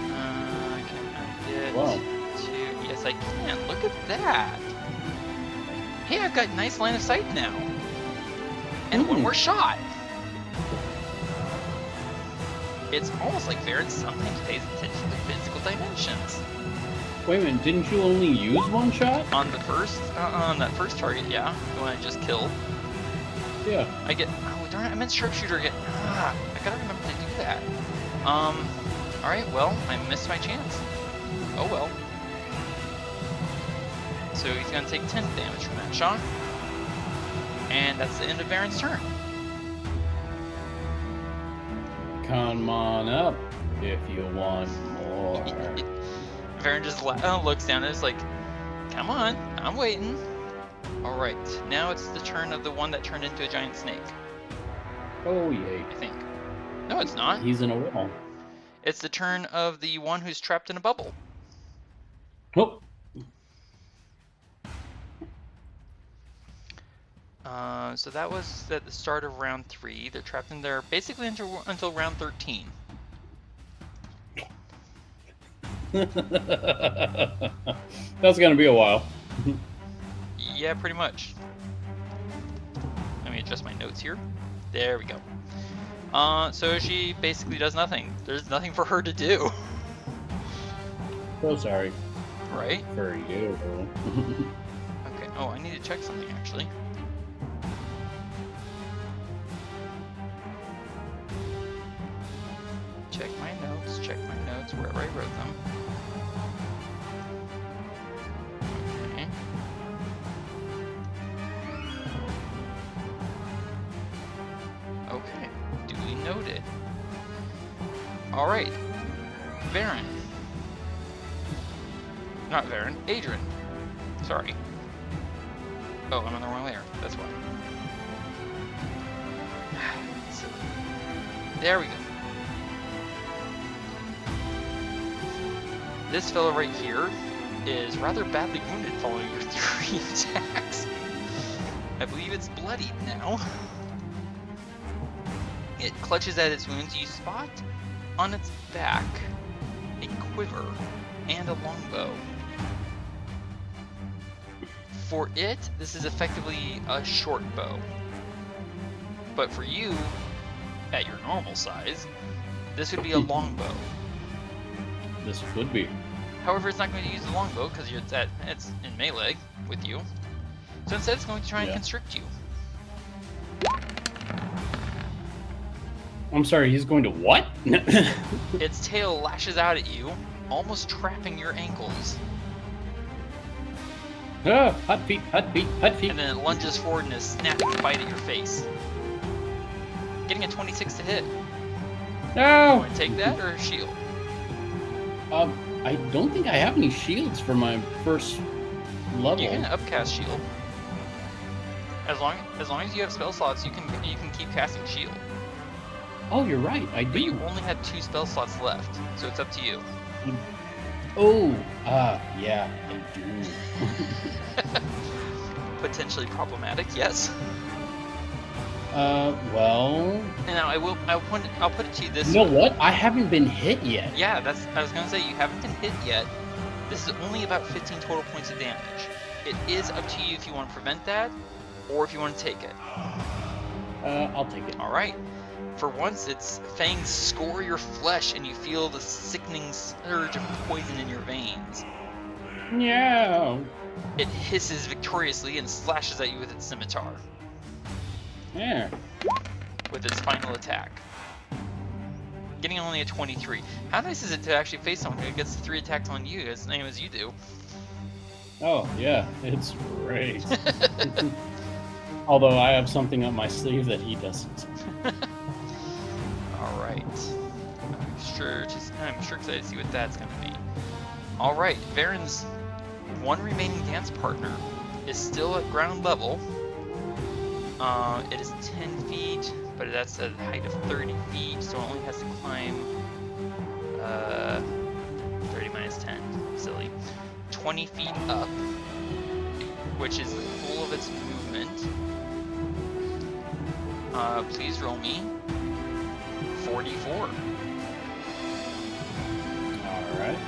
Can I get Wow. 2? Yes, I can. Look at that. Hey, I've got nice line of sight now. And one more shot. It's almost like Varin sometimes pays attention to physical dimensions. Wait a minute, didn't you only use one shot? On the first, on that first target, yeah, the one I just killed. Yeah. I get, oh darn it, I meant sharpshooter again. I gotta remember to do that. Alright, well, I missed my chance. Oh well. So he's gonna take 10 damage from that shot. And that's the end of Varin's turn. Come on up if you want more. Varin just looks down and is like, come on, I'm waiting. Alright, now it's the turn of the one that turned into a giant snake. Oh yay. I think. No, it's not. He's in a wall. It's the turn of the one who's trapped in a bubble. Oh. So that was at the start of round 3. They're trapped in there basically until round 13. That's gonna be a while. Yeah, pretty much. Let me adjust my notes here. There we go. So she basically does nothing. There's nothing for her to do. So sorry. Right? For you. Okay. Oh, I need to check something actually. Check my notes wherever I wrote them. Okay. Okay, duly noted. Alright. Varin. Not Varin, Adran. Sorry. Oh, I'm on the wrong layer. That's why. So, there we go. This fellow right here is rather badly wounded following your 3 attacks. I believe it's bloodied now. It clutches at its wounds. You spot on its back a quiver and a longbow. For it, this is effectively a short bow. But for you, at your normal size, this would be a longbow. This would be. However, it's not going to use the longbow because it's in melee with you. So instead, it's going to try and constrict you. I'm sorry, he's going to what? Its tail lashes out at you, almost trapping your ankles. Ah, hot feet, hot feet, hot feet. And then it lunges forward and is snapping a bite at your face. Getting a 26 to hit. No! You want to take that or a shield? I don't think I have any shields for my first level. You can upcast shield. As long as you have spell slots, you can keep casting shield. Oh, you're right. I do. But you only had 2 spell slots left, so it's up to you. Oh, yeah, I do. Potentially problematic, yes. Well. Now I'll put it to you this. You know what? I haven't been hit yet. Yeah, I was gonna say you haven't been hit yet. This is only about 15 total points of damage. It is up to you if you want to prevent that, or if you want to take it. I'll take it. All right. For once, its fangs score your flesh, and you feel the sickening surge of poison in your veins. Yeah. It hisses victoriously and slashes at you with its scimitar. Yeah. With its final attack. Getting only a 23. How nice is it to actually face someone who gets 3 attacks on you as same as you do? Oh, yeah. It's great. Although I have something up my sleeve that he doesn't. Alright. I'm sure excited to see what that's going to be. Alright, Varin's one remaining dance partner is still at ground level. It is 10 feet, but that's a height of 30 feet, so it only has to climb 30 minus 10. Silly. 20 feet up, which is the full of its movement. Please roll me 44. Alright.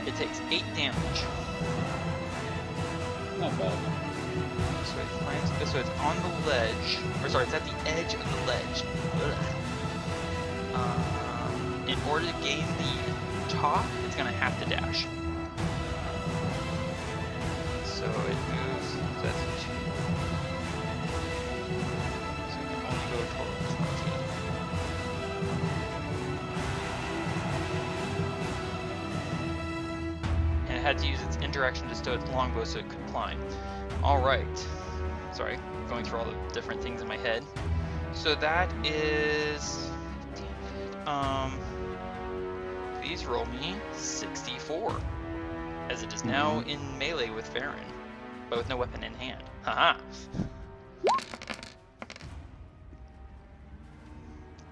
It takes 8 damage. Not bad. So it climbs, so it's on the ledge, or sorry, it's at the edge of the ledge. In order to gain the top, it's gonna have to dash. So it moves, so that's 2. So it can only go a total of 20. And it had to use its indirection to stow its longbow so it could climb. Alright. Sorry, going through all the different things in my head. So that is... please roll me 64. As it is now in melee with Varin, but with no weapon in hand. Haha!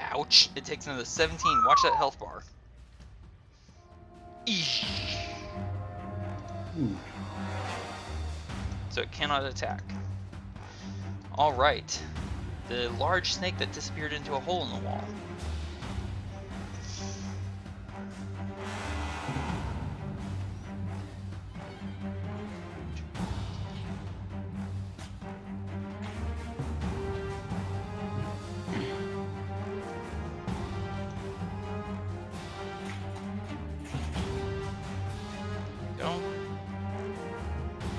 Ouch! It takes another 17. Watch that health bar. Eesh. So it cannot attack. Alright. The large snake that disappeared into a hole in the wall.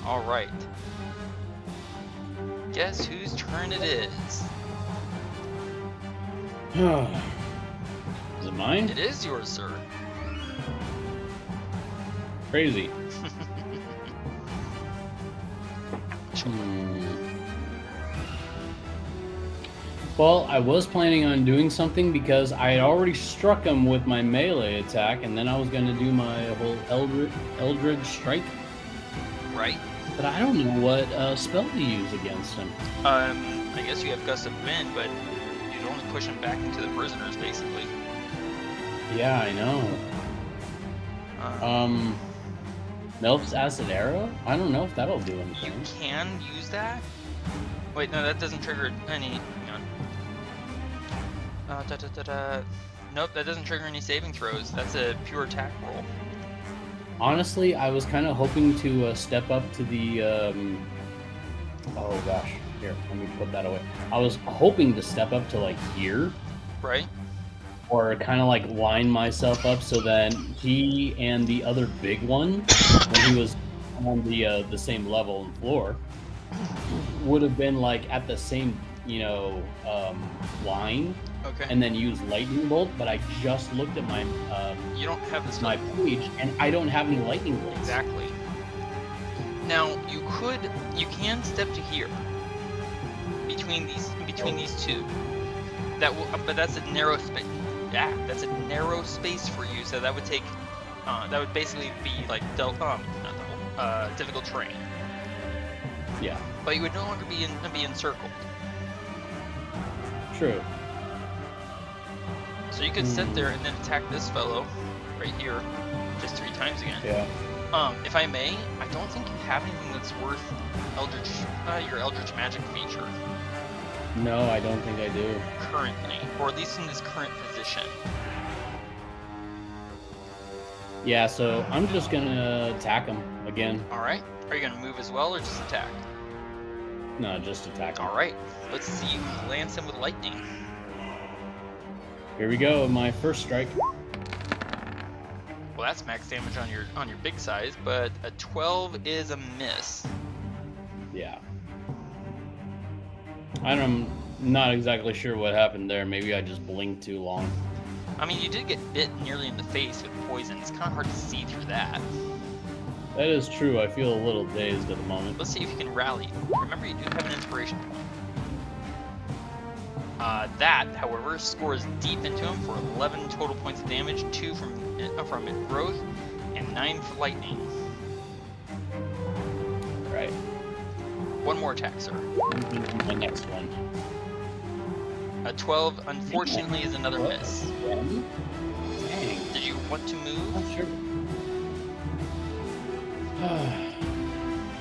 Alright. Guess whose turn it is? Is it mine? It is yours, sir. Crazy. Well, I was planning on doing something because I had already struck him with my melee attack, and then I was going to do my whole Eldritch Strike. Right. But I don't know what spell to use against him. I guess you have Gust of Wind, but you'd only push him back into the prisoners, basically. Yeah, I know. Melf's Acid Arrow? I don't know if that'll do anything. You can use that? Wait, no, that doesn't trigger any... Hang on. Nope, that doesn't trigger any saving throws. That's a pure attack roll. Honestly, I was kind of hoping to step up to the... Oh gosh, here, let me put that away. I was hoping to step up to like here. Right. Or kind of like line myself up so that he and the other big one, when he was on the same level and floor, would have been like at the same, line. Okay. And then use lightning bolt, but I just looked at my you don't have this my page, and I don't have any lightning bolts. Exactly. Now you can step to here between these two. But that's a narrow space. Yeah, that's a narrow space for you. So that would take, that would basically be like difficult terrain. Yeah. But you would no longer be encircled. True. So you could sit there and then attack this fellow right here, just 3 times again. Yeah. If I may, I don't think you have anything that's worth your Eldritch Magic feature. No, I don't think I do. Currently, or at least in this current position. Yeah, so I'm just gonna attack him again. Alright. Are you gonna move as well, or just attack? No, just attack him. Alright. Let's see who lands him with lightning. Here we go, my first strike. Well, that's max damage on your big size, but a 12 is a miss. Yeah. I'm not exactly sure what happened there. Maybe I just blinked too long. I mean, you did get bit nearly in the face with poison. It's kind of hard to see through that. That is true. I feel a little dazed at the moment. Let's see if you can rally. Remember, you do have an inspiration point. That, however, scores deep into him for 11 total points of damage, 2 from growth, and 9 for lightning. Right. One more attack, sir. The next one. A 12, unfortunately, is another miss. Dang. Did you want to move? Oh, sure.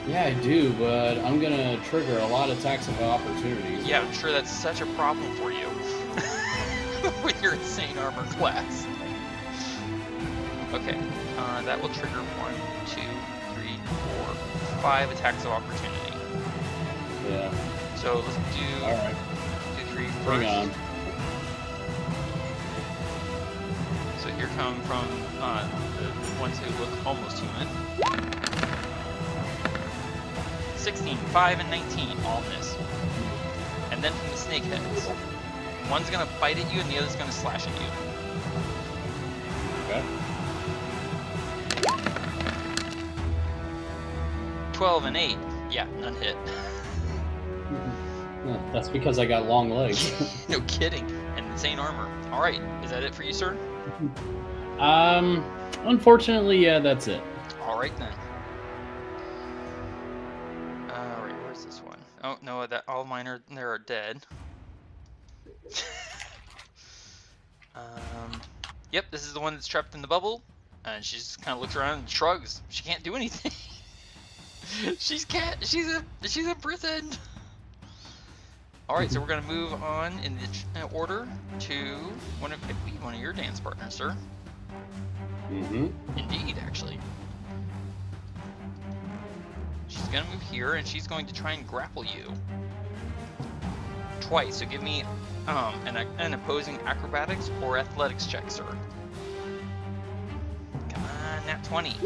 Yeah, I do, but I'm gonna trigger a lot of attacks of opportunities. Yeah, I'm sure that's such a problem for you with your insane armor class. Okay, that will trigger 1, 2, 3, 4, 5 attacks of opportunity. Yeah. So let's do Alright. 2, 3 first. Bring on. So here come from the ones who look almost human. 16, 5, and 19 all miss. And then from the snake heads, one's gonna bite at you and the other's gonna slash at you. Okay. 12 and 8, yeah, none hit. Yeah, that's because I got long legs. No kidding, and insane armor. All right, is that it for you, sir? Unfortunately, yeah, that's it. All right then. Right, where's this one? Oh no, that all mine are dead. Yep, this is the one that's trapped in the bubble, and she just kind of looks around and shrugs. She can't do anything. She's in prison. All right, so we're gonna move on in the order to one of your dance partners, sir. Mm-hmm. Indeed, actually. She's gonna move here, and she's going to try and grapple you twice. So give me an opposing acrobatics or athletics check, sir. Come on, nat 20.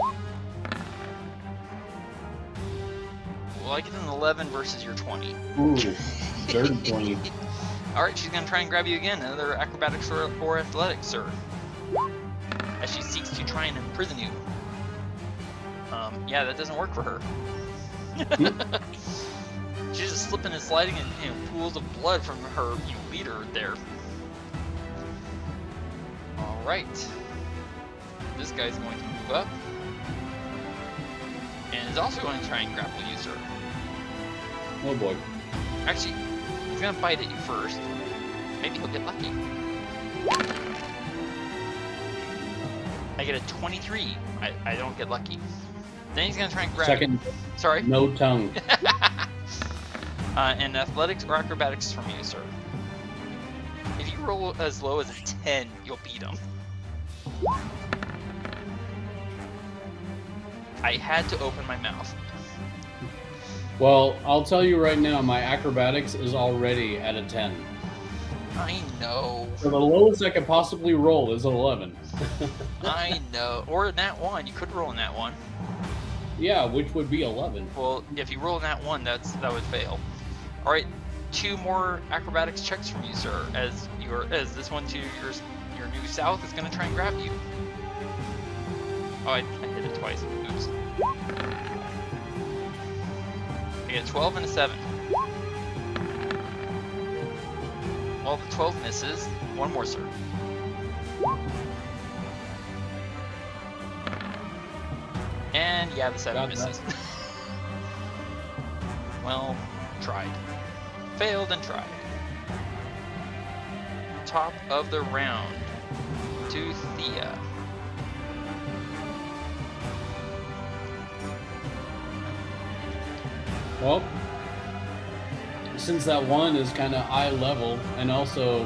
Well, I get an 11 versus your 20. Ooh, dirty 20. Alright, she's gonna try and grab you again. Another acrobatics or athletics, sir. As she seeks to try and imprison you. Yeah, that doesn't work for her. She's just slipping and sliding in pools of blood from her leader there. Alright. This guy's going to move up. And is also going to try and grapple you, sir. Oh boy. Actually, he's gonna bite at you first. Maybe he'll get lucky. I get a 23. I don't get lucky. Then he's gonna try and grab Second. you. Sorry? No tongue. And athletics or acrobatics from you, sir. If you roll as low as a 10, you'll beat him. I had to open my mouth. Well, I'll tell you right now, my acrobatics is already at a 10. I know. So the lowest I could possibly roll is an 11. I know. Or a nat 1. You could roll a nat 1. Yeah, which would be 11. Well, if you roll a nat 1, that would fail. All right, 2 more acrobatics checks from you, sir. As this one to your new south is going to try and grab you. Oh, I hit it twice. Oops. I get 12 and a 7. Well, the 12 misses. One more, sir. And yeah, the 7 misses. Well, tried. Failed and tried. Top of the round to Thea. Well, since that one is kind of eye level, and also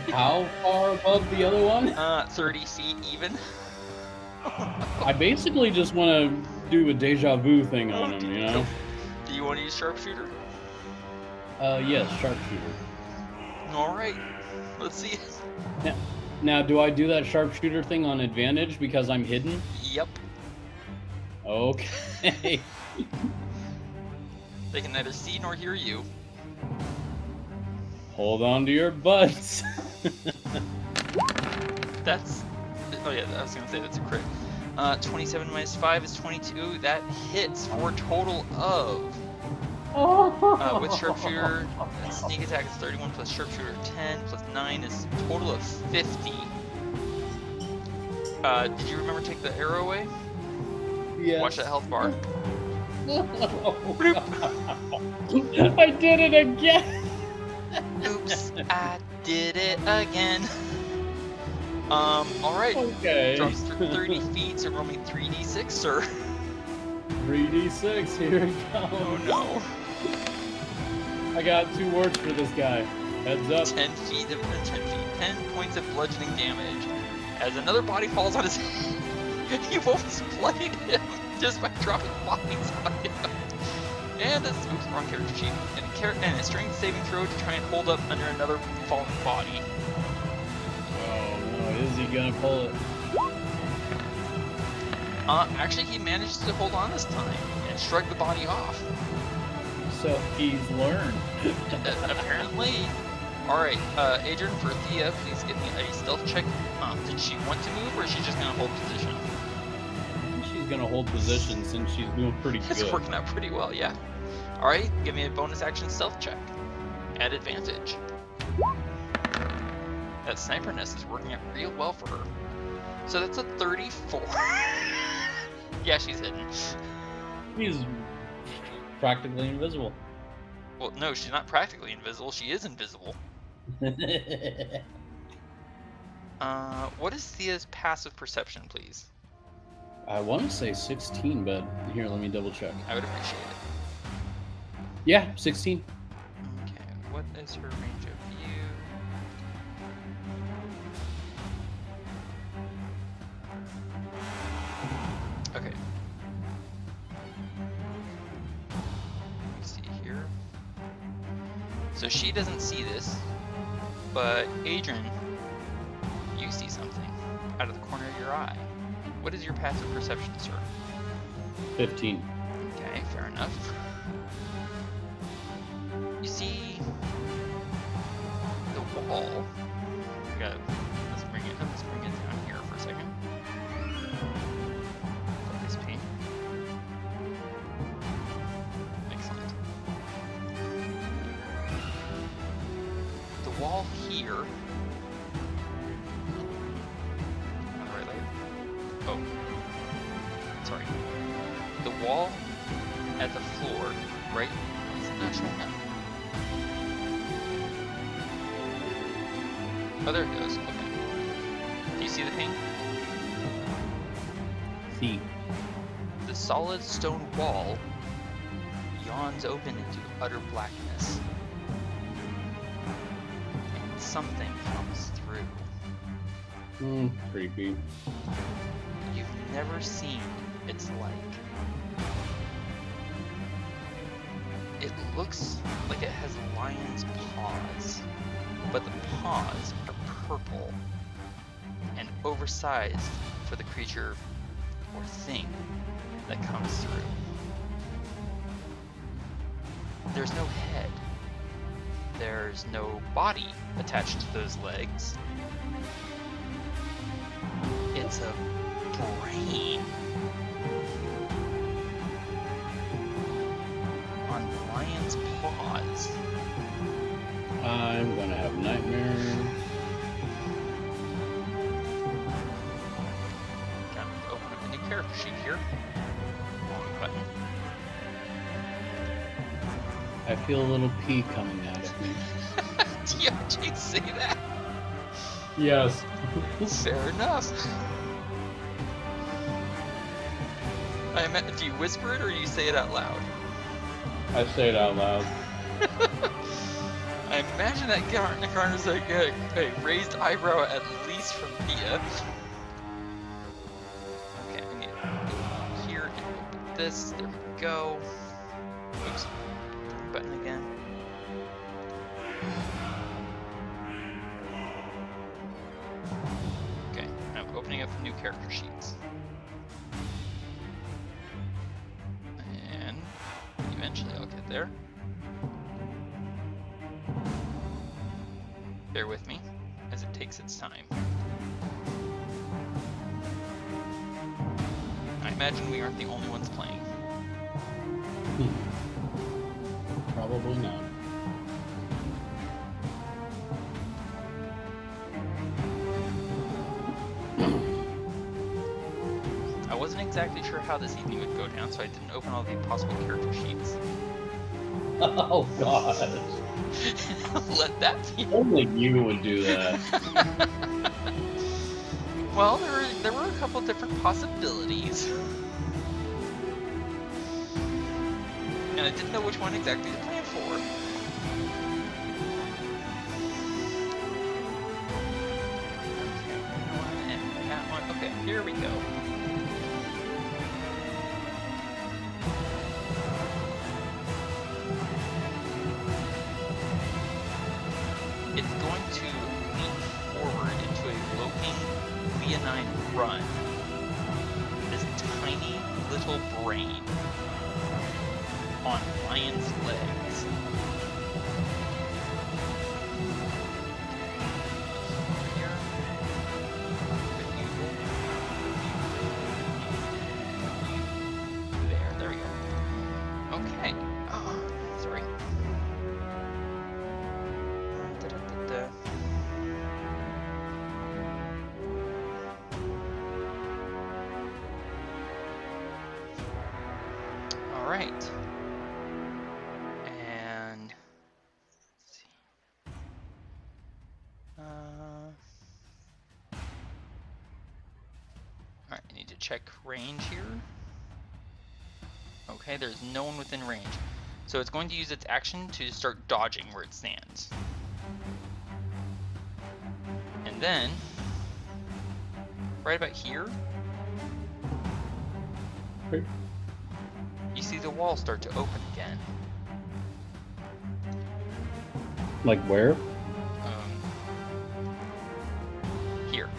how far above the other one? 30 feet even. I basically just want to do a deja vu thing on him, you know? Do you want to use sharpshooter? Yes, sharpshooter. Alright, let's see. Now, do I do that sharpshooter thing on advantage because I'm hidden? Yep. Okay. They can neither see nor hear you. Hold on to your butts. That's... Oh yeah, I was going to say that's a crit. 27 minus 5 is 22. That hits for a total of... with sharpshooter, sneak attack is 31 plus sharpshooter 10 plus 9 is a total of 50. Did you remember to take the arrow away? Yes. Watch that health bar. I did it again! Oops, I did it again. Alright. Okay. Drops to 30 feet, so roll me 3d6, sir. 3d6, here it comes. Oh no. I got 2 words for this guy. Heads up. 10 feet, 10 points of bludgeoning damage. As another body falls on his head, you've almost bloodied him just by dropping bodies on him. And that's, oops, wrong character sheet. And a strength saving throw to try and hold up under another fallen body. Oh no, is he gonna pull it? Actually, he managed to hold on this time and shrug the body off. So he's learned. Apparently. Alright, Adran, for Thea, please give me a stealth check. Did she want to move, or is she just gonna hold position? I think she's gonna hold position since she's doing pretty good. It's working out pretty well, yeah. Alright, give me a bonus action stealth check. At advantage. That sniper nest is working out real well for her. So that's a 34. Yeah, she's hidden. He's practically invisible. Well, no, she's not practically invisible. She is invisible. What is Thea's passive perception, please? I want to say 16, but here, let me double check. I would appreciate it. Yeah, 16. Okay, what is her range of view? Okay. Let me see here. So she doesn't see this, but Adran, you see something out of the corner of your eye. What is your passive perception, sir? 15. Okay, fair enough. You see the wall. Let's bring it down here for a second. Focus P. Excellent. The wall here. Oh, sorry. The wall at the floor, right? It's not showing up. Oh, there it goes. Okay. Do you see the ping? See. The solid stone wall yawns open into utter blackness. And something comes through. Creepy. You've never seen its like. It looks like it has lion's paws, but the paws are purple and oversized for the creature or thing that comes through. There's no head. There's no body attached to those legs. It's a brain. lion's paws. I'm gonna have nightmares. Time to open up a new character sheet here. Wrong button. I feel a little pee coming out of me. Did you say that? Yes. Fair enough. I meant, do you whisper it or do you say it out loud? I say it out loud. I imagine that garners a raised eyebrow at least from Thía. Okay, I need to go here and open this. There we go. Oops. Button again. Okay, I'm opening up new character sheets. And eventually I'll get there. Bear with me, as it takes its time. I imagine we aren't the only ones playing. Probably not. I wasn't exactly sure how this evening would go down, so I didn't open all the possible character sheets. Oh God. Let that be. Only you would do that. Well, there were a couple different possibilities. And I didn't know which one exactly to plan for. Okay, one and that one. Okay, here we go. It's going to leap forward into a loping leonine run. This tiny little brain on lion's legs. Here. There we go. Okay. Oh, sorry. Da-da-da-da. All right. And let's see. All right, I need to check range here. Okay, there's no one within range. So it's going to use its action to start dodging where it stands. And then, right about here, you see the wall start to open again. Like where? Here.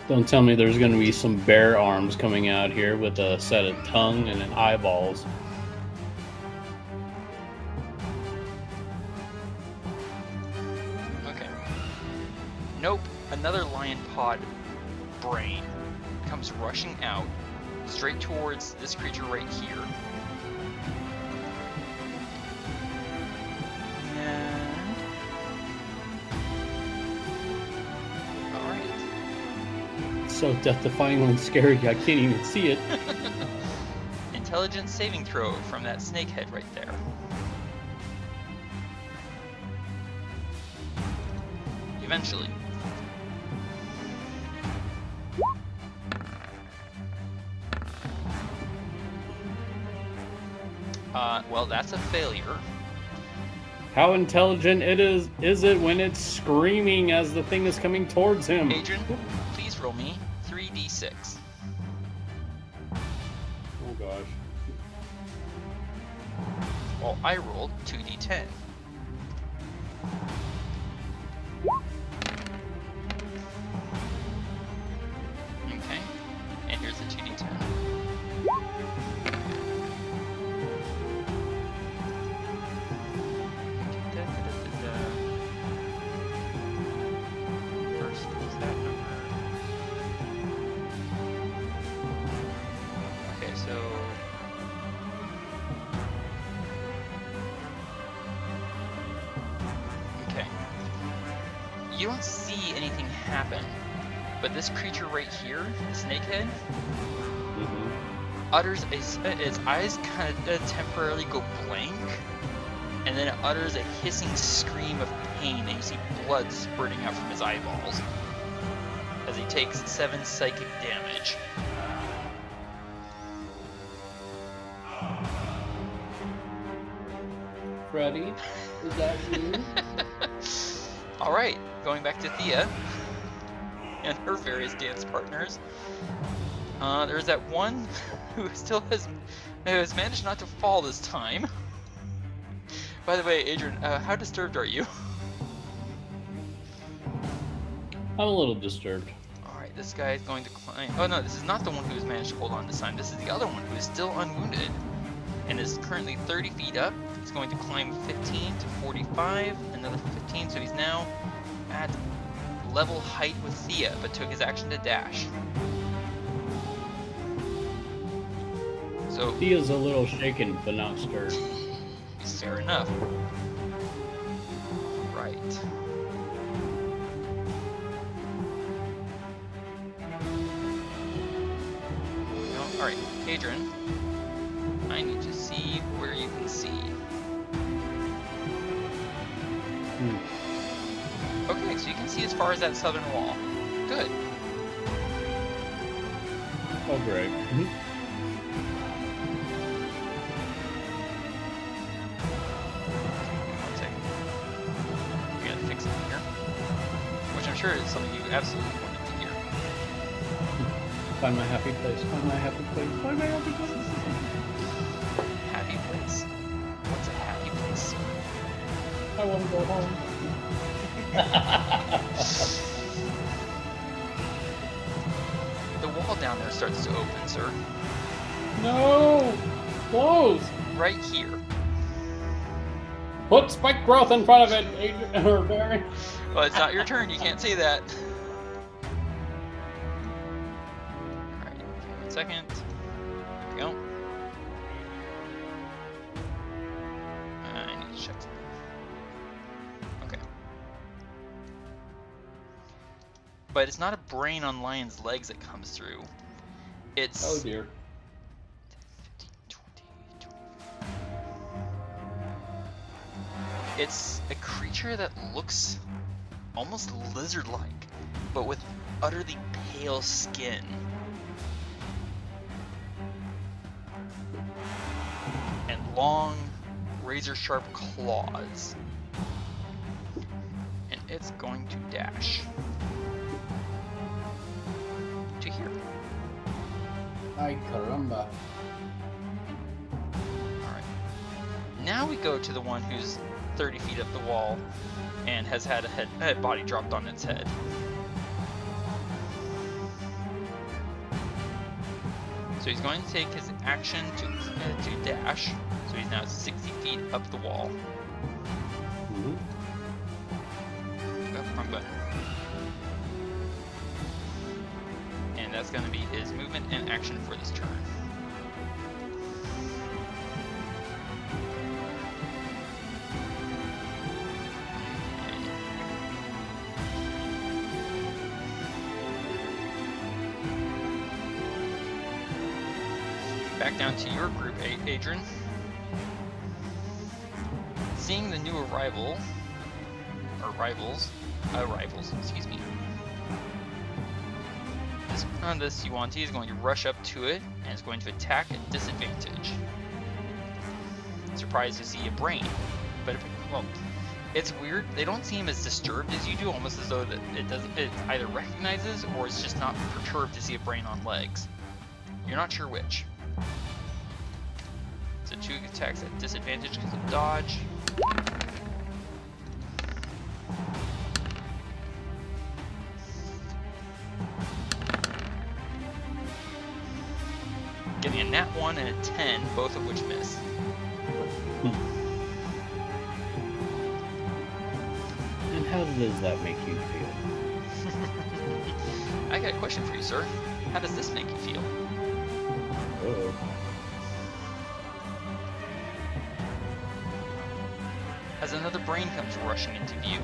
Don't tell me there's going to be some bear arms coming out here with a set of tongue and an eyeballs. Okay. Nope. Another lion pod brain comes rushing out straight towards this creature right here. And alright. So death-defying and scary, I can't even see it. Intelligence saving throw from that snakehead right there. Eventually. Well, that's a failure. How intelligent is it when it's screaming as the thing is coming towards him? Adran, please roll me 3d6. Oh gosh. Well, I rolled 2d10. Okay, and here's the 2d10. you don't see anything happen, but this creature right here, the snakehead, utters its eyes kind of temporarily go blank, and then it utters a hissing scream of pain, and you see blood spurting out from his eyeballs as he takes 7 psychic damage. Freddy, is that you? Alright, going back to Thía and her various dance partners. There's that one who still has managed not to fall this time. By the way, Adran, how disturbed are you? I'm a little disturbed. Alright, this guy is going to climb. Oh no, this is not the one who has managed to hold on this time. This is the other one who is still unwounded and is currently 30 feet up. He's going to climb 15 to 45, another 15, so he's now at level height with Thía, but took his action to dash. So He is a little shaken, but not stirred. fair enough. Right. No, alright, Adran, I need to see where you can see. Okay, so you can see as far as that southern wall. Good. Oh, great. One second. We gotta fix something here. Which I'm sure is something you absolutely wanted to hear. Find my happy place. Find my happy place. Find my happy place. Happy place. What's a happy place? I want to go home. The wall down there starts to open, sir. No! Close! Right here. Put spike growth in front of it, Adrian, or Varin. Well, it's not your turn. You can't say that. Alright, give me 1 second. There we go. I need to check something. Okay. But it's not a brain on Lion's legs that comes through. It's... Oh dear. 15, 20, 25. It's a creature that looks almost lizard-like, but with utterly pale skin. And long, razor-sharp claws. And it's going to dash to here. Ay caramba. Alright. Now we go to the one who's 30 feet up the wall and has had a body dropped on its head. So he's going to take his action to dash. So he's now 60 feet up the wall. Oh, wrong button. And that's going to be his movement and action for this turn. Back down to your group, Adran. Seeing the new arrivals, excuse me. This Yuan-Ti is going to rush up to it and is going to attack at disadvantage. Surprised to see a brain, but well, it's weird. They don't seem as disturbed as you do, almost as though that it either recognizes or it's just not perturbed to see a brain on legs. You're not sure which. So 2 attacks at disadvantage because of dodge. Getting a nat 1 and a 10, both of which miss. And how does that make you feel? I got a question for you, sir. How does this make you feel? Uh-oh. As another brain comes rushing into view.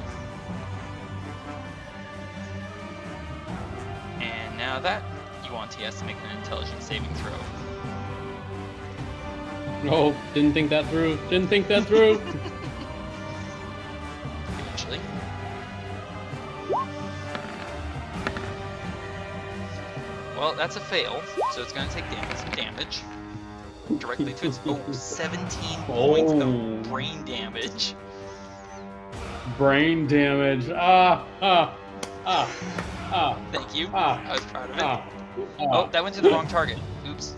Now that Yuan-Ti has to make an intelligence saving throw. Oh, didn't think that through. Didn't think that through. Eventually. Well, that's a fail, so it's going to take some damage. Directly to its 17 points of brain damage. Brain damage. Thank you. Ah. I was proud of it. Oh, that went to the wrong target. Oops.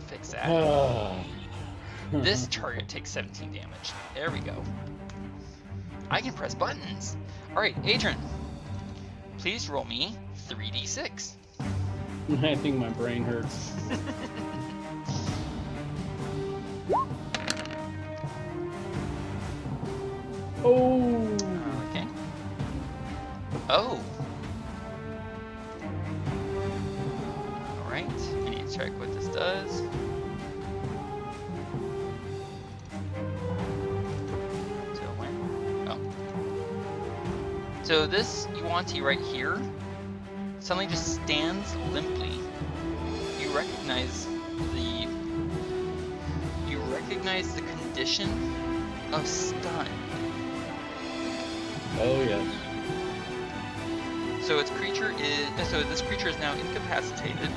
Fix that. This target takes 17 damage. There we go. I can press buttons. Alright, Adran. Please roll me 3d6. I think my brain hurts. Oh. Okay. Oh. Alright, we need to check what this does. So when? Oh. So this Yuan-Ti right here suddenly just stands limply. You recognize the condition of stun. Oh yes. So this creature is now incapacitated,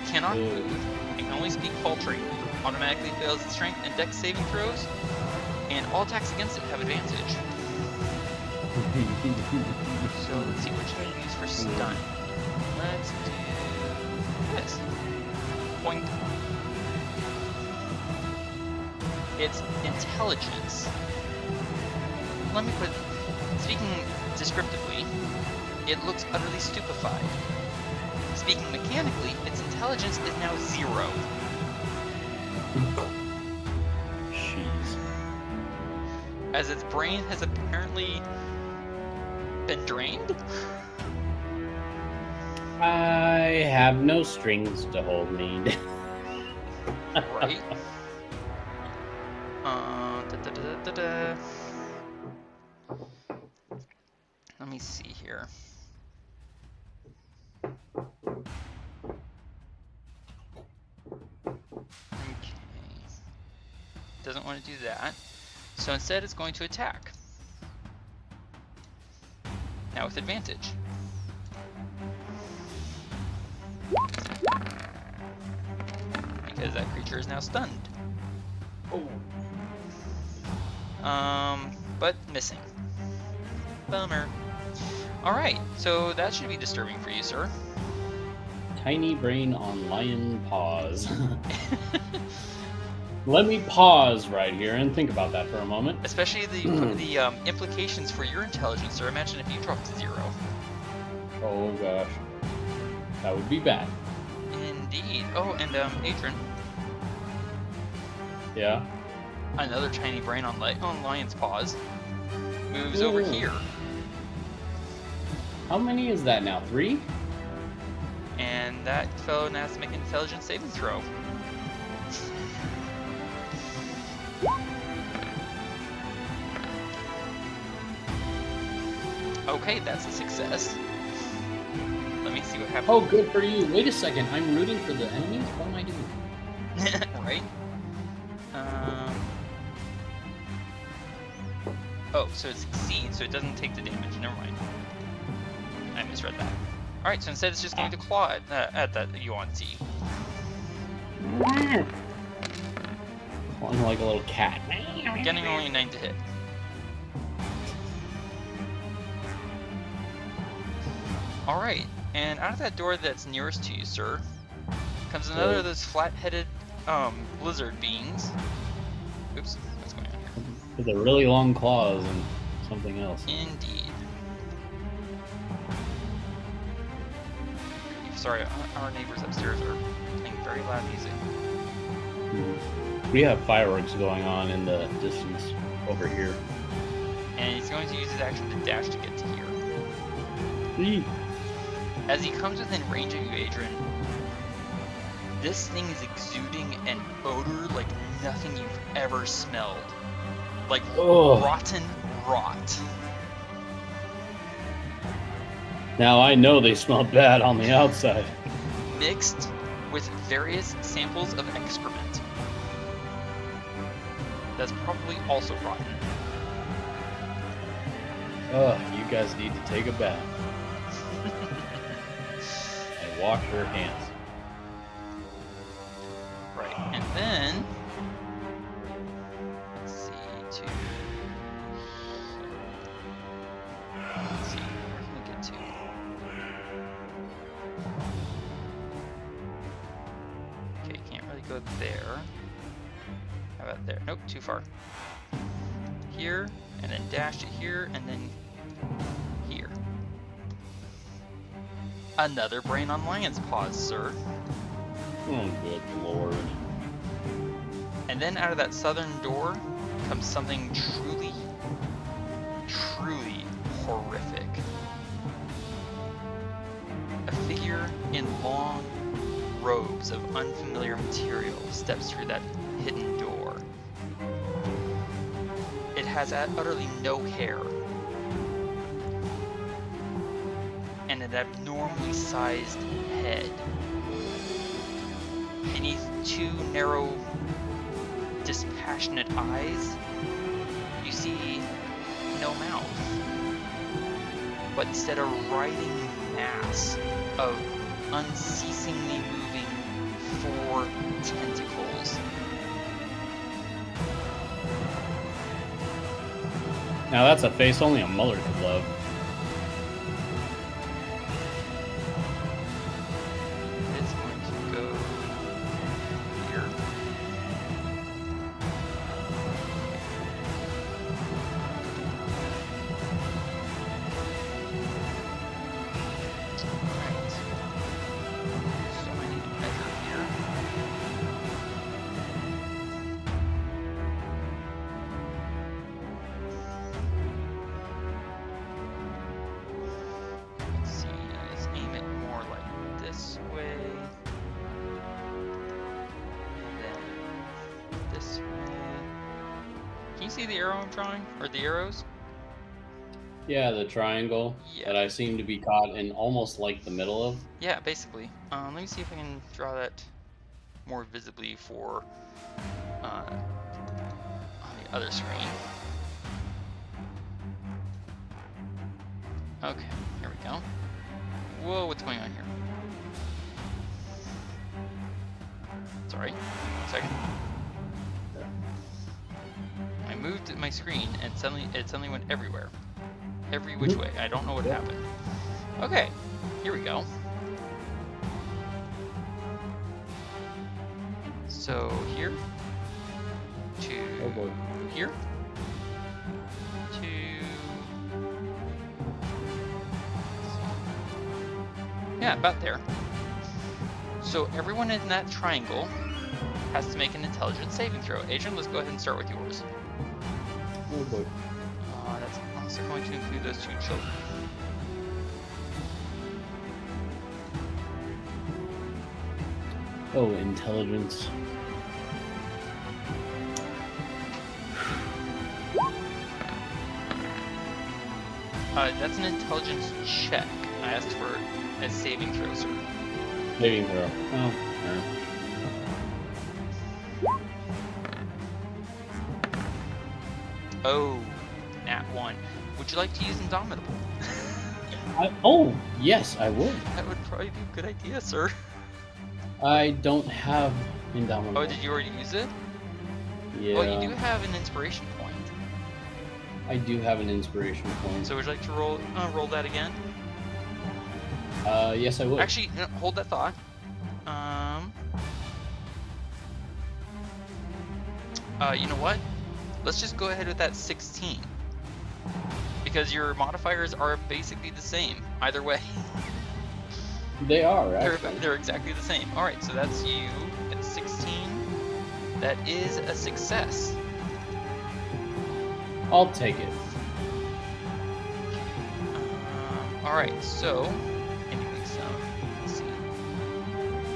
cannot move, and can only speak faltering, automatically fails its strength and dex saving throws, and all attacks against it have advantage. So let's see what should I use for stun. Let's do this. Point. It's intelligence. Let me put, speaking descriptively, it looks utterly stupefied. Speaking mechanically, its intelligence is now 0. Jeez. As its brain has apparently been drained? I have no strings to hold me. Right? Let me see here. Okay. Doesn't want to do that. So instead it's going to attack. Now with advantage. Because that creature is now stunned. Oh. But missing. Bummer. Alright, so that should be disturbing for you, sir. Tiny brain on lion paws. Let me pause right here and think about that for a moment. Especially the implications for your intelligence, sir. Imagine if you dropped to 0. Oh gosh. That would be bad. Indeed. Oh, and Adran. Yeah? Another tiny brain on lion's paws. Moves over here. How many is that now? 3? And that fellow now has to make an intelligence saving throw. Okay, that's a success. Let me see what happens. Oh, good for you. Wait a second. I'm rooting for the enemies? What am I doing? Right? Oh, so it succeeds, so it doesn't take the damage. Never mind. I misread that. Alright, so instead it's just going to claw at that Yuan-Ti. Clawing like a little cat. Getting only a 9 to hit. Alright, and out of that door that's nearest to you, sir, comes another of those flat-headed lizard beings. Oops, what's going on here? With the really long claws and something else. Indeed. Sorry, our neighbors upstairs are playing very loud music. We have fireworks going on in the distance over here. And he's going to use his action to dash to get to here. Eee. As he comes within range of you, Adran, this thing is exuding an odor like nothing you've ever smelled. Like rotten rot. Now I know they smell bad on the outside. Mixed with various samples of excrement. That's probably also rotten. Ugh, you guys need to take a bath. And wash your hands. Right, and then... Let's see, let's see, where can we get to? Okay, can't really go there. How about there? Nope, too far. Here, and then dash it here, and then here. Another brain on lion's paws, sir. Oh, good lord. And then out of that southern door comes something truly, truly horrific. A figure in long robes of unfamiliar material steps through that hidden door. It has utterly no hair, and an abnormally sized head. Beneath two narrow, dispassionate eyes, you see no mouth, but instead a writhing mass of unceasingly moving 4 tentacles. Now that's a face only a mother could love. It's going to go here. Alright. So I need to measure here. Let's see, let's aim it more like this way. And then this way. Can you see the arrow I'm drawing? Or the arrows? Yeah, the triangle Yeah. that I seem to be caught in almost like the middle of. Yeah, basically. Let me see if I can draw that more visibly for on the other screen. Okay, here we go. Whoa, what's going on here? Sorry, one second. I moved my screen and it suddenly went everywhere. Every which way. I don't know what happened. Okay, here we go. So here to here to yeah, about there. So everyone in that triangle has to make an intelligence saving throw. Adran, let's go ahead and start with yours. Oh boy. That's also going to include those 2 children. Oh, intelligence. That's an intelligence check. I asked for a saving throw, sir. Saving throw. Oh, Oh, nat 1. Would you like to use Indomitable? oh, yes, I would. That would probably be a good idea, sir. I don't have Indomitable. Oh, did you already use it? Yeah. Well, you do have an inspiration point. I do have an inspiration point. So would you like to roll that again? Yes, I would. Actually, no, hold that thought. You know what? Let's just go ahead with that 16. Because your modifiers are basically the same, either way. They are, actually. They're exactly the same. Alright, so that's you at 16. That is a success. I'll take it. Alright, so, anyway, so, let's see.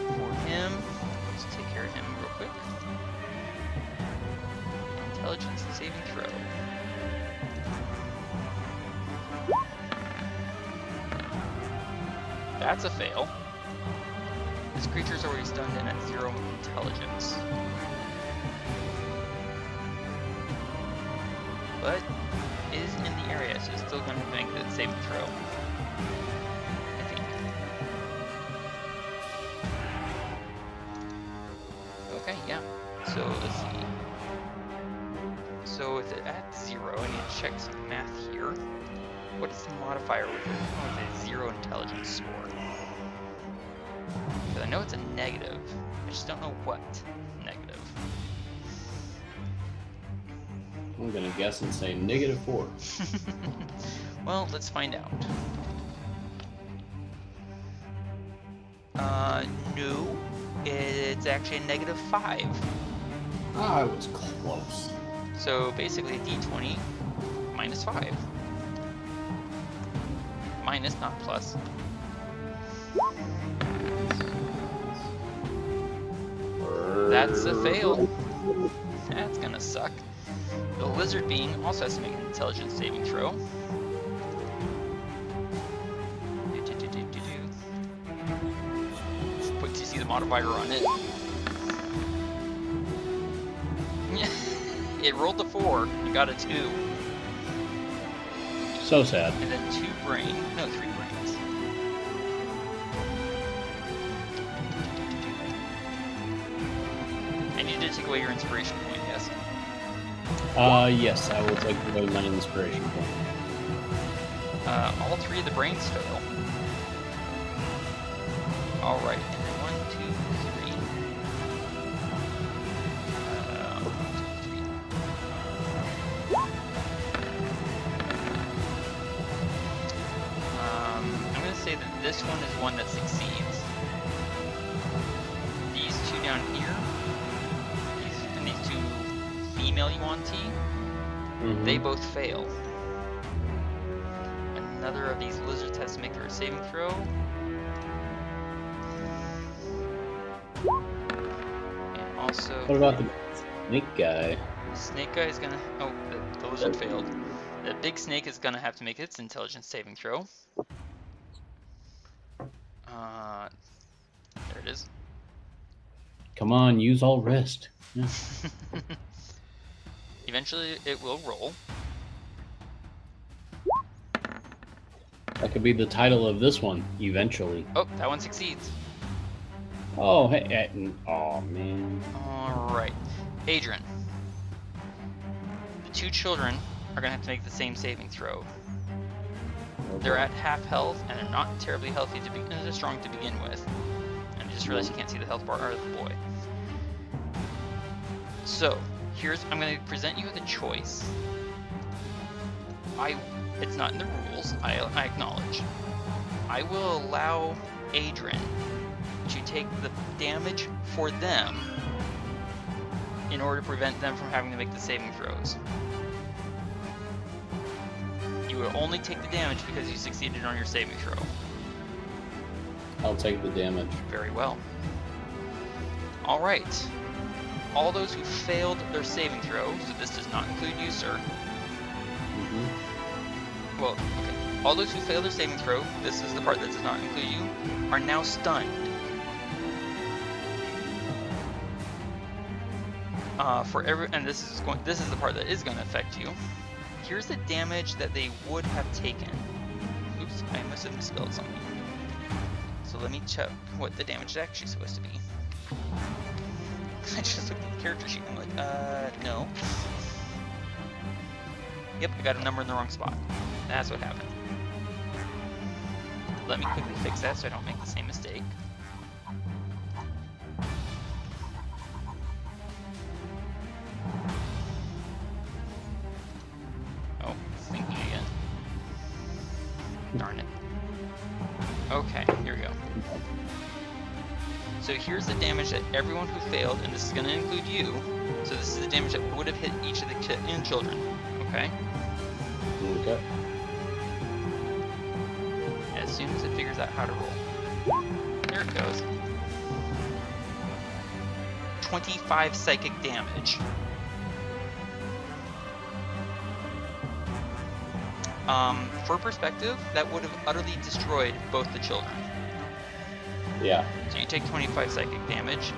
For him, let's take care of him real quick. Intelligence saving throw. That's a fail. This creature's already stunned and at 0 intelligence. But is in the area, so it's still going to make the saving throw. I think. Okay, yeah. So let's see. So with it at 0, I need to check some math here. What is the modifier with it? Oh, it's a 0 intelligence score. Because I know it's a negative. I just don't know what negative. I'm gonna guess and say -4. Well, let's find out. No. It's actually a -5. Ah, I was close. So basically d20 -5. Minus, not plus. That's a fail. That's gonna suck. The lizard being also has to make an intelligence saving throw. Wait to see the modifier on it. It rolled a 4, you got a 2. So sad. And then 3 brains. I need to take away your inspiration point, yes? Yes, I will take away my inspiration point. All 3 of the brains fail. Alright, and then 1, 2, 3. 1, 2, 3. I'm gonna say that this one is one that succeeds. These 2 down here, these 2 female Yuan-Ti, they both fail. Another of these lizards has to make their saving throw. And also... What about the snake guy? The snake guy is gonna... Oh, the lizard failed. The big snake is gonna have to make its intelligence saving throw. There it is. Come on, use all rest. Yeah. Eventually, it will roll. That could be the title of this one, eventually. Oh, that one succeeds. Oh, hey, oh man. Alright. Adran. The 2 children are going to have to make the same saving throw. Okay. They're at half health, and they're not terribly healthy to be strong to begin with. And I just realized you can't see the health bar of the boy. So, I'm going to present you with a choice. It's not in the rules, I acknowledge. I will allow Adran to take the damage for them in order to prevent them from having to make the saving throws. You will only take the damage because you succeeded on your saving throw. I'll take the damage. Very well. Alright. All those who failed their saving throw, so this does not include you, sir. Well, okay. All those who failed their saving throw, this is the part that does not include you, are now stunned. And this is the part that is going to affect you. Here's the damage that they would have taken. Oops, I must have misspelled something. So let me check what the damage is actually supposed to be. I just looked at the character sheet and I'm like, no. Yep, I got a number in the wrong spot. That's what happened. Let me quickly fix that so I don't make the same mistake. Oh, it's thinking again. Darn it. Okay, here we go. So here's the damage that everyone who failed, and this is going to include you. So this is the damage that would have hit each of the children. Okay? Okay. As soon as it figures out how to roll. There it goes. 25 psychic damage. For perspective, that would have utterly destroyed both the children. Yeah. So you take 25 psychic damage.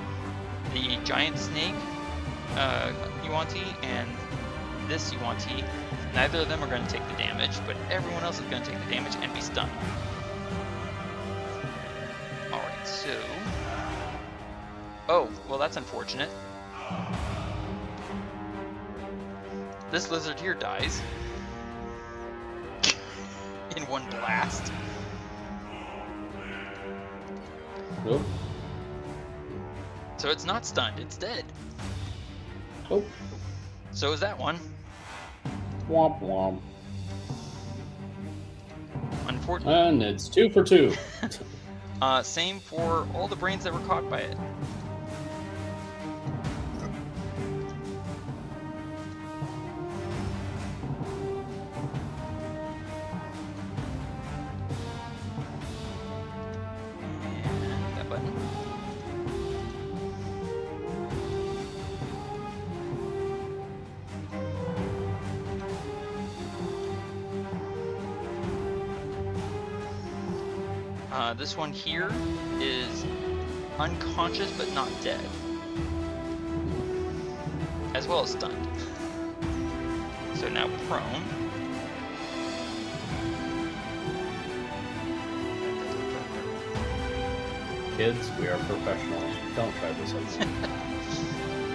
The giant snake, Yuanti, and this Yuanti, neither of them are going to take the damage, but everyone else is going to take the damage and be stunned. Alright, so... Oh, well that's unfortunate. This lizard here dies. In one blast. Nope. So it's not stunned, it's dead. Oh. So is that one. Womp womp. Unfortunately. And it's 2 for 2. Same for all the brains that were caught by it. And that button. This one here is unconscious but not dead, as well as stunned. So now prone. Kids, we are professionals. Don't try this at home.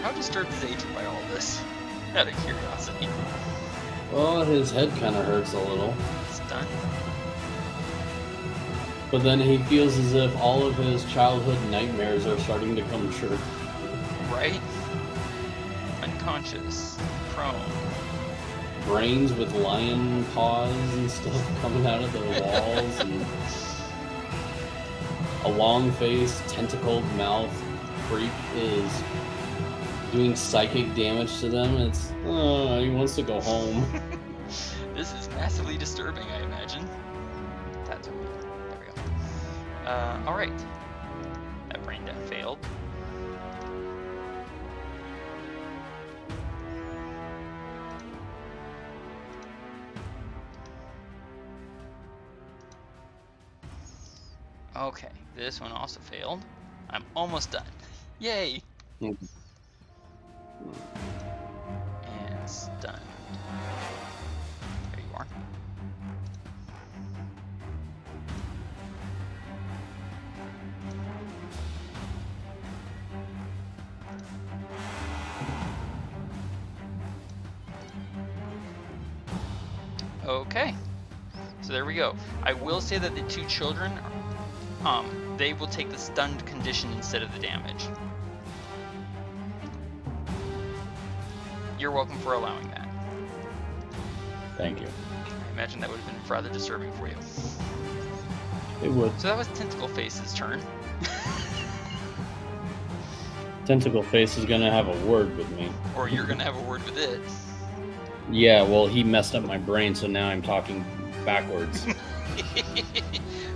How disturbed is Adran by all this? Out of curiosity. Well, his head kind of hurts a little. Stunned. But then he feels as if all of his childhood nightmares are starting to come true. Right? Unconscious. Prone. Brains with lion paws and stuff coming out of their walls, and a long-faced, tentacled mouth freak is doing psychic damage to them. It's, he wants to go home. This is massively disturbing, I imagine. That's okay. There we go. Alright. That brain death failed. Okay, this one also failed. I'm almost done. Yay! And stunned. There you are. Okay, so there we go. I will say that the two children, they will take the stunned condition instead of the damage. You're welcome for allowing that. Thank you. I imagine that would have been rather disturbing for you. It would. So that was Tentacle Face's turn. Tentacle Face is gonna have a word with me. Or you're gonna have a word with it. Yeah, well, he messed up my brain, so now I'm talking backwards.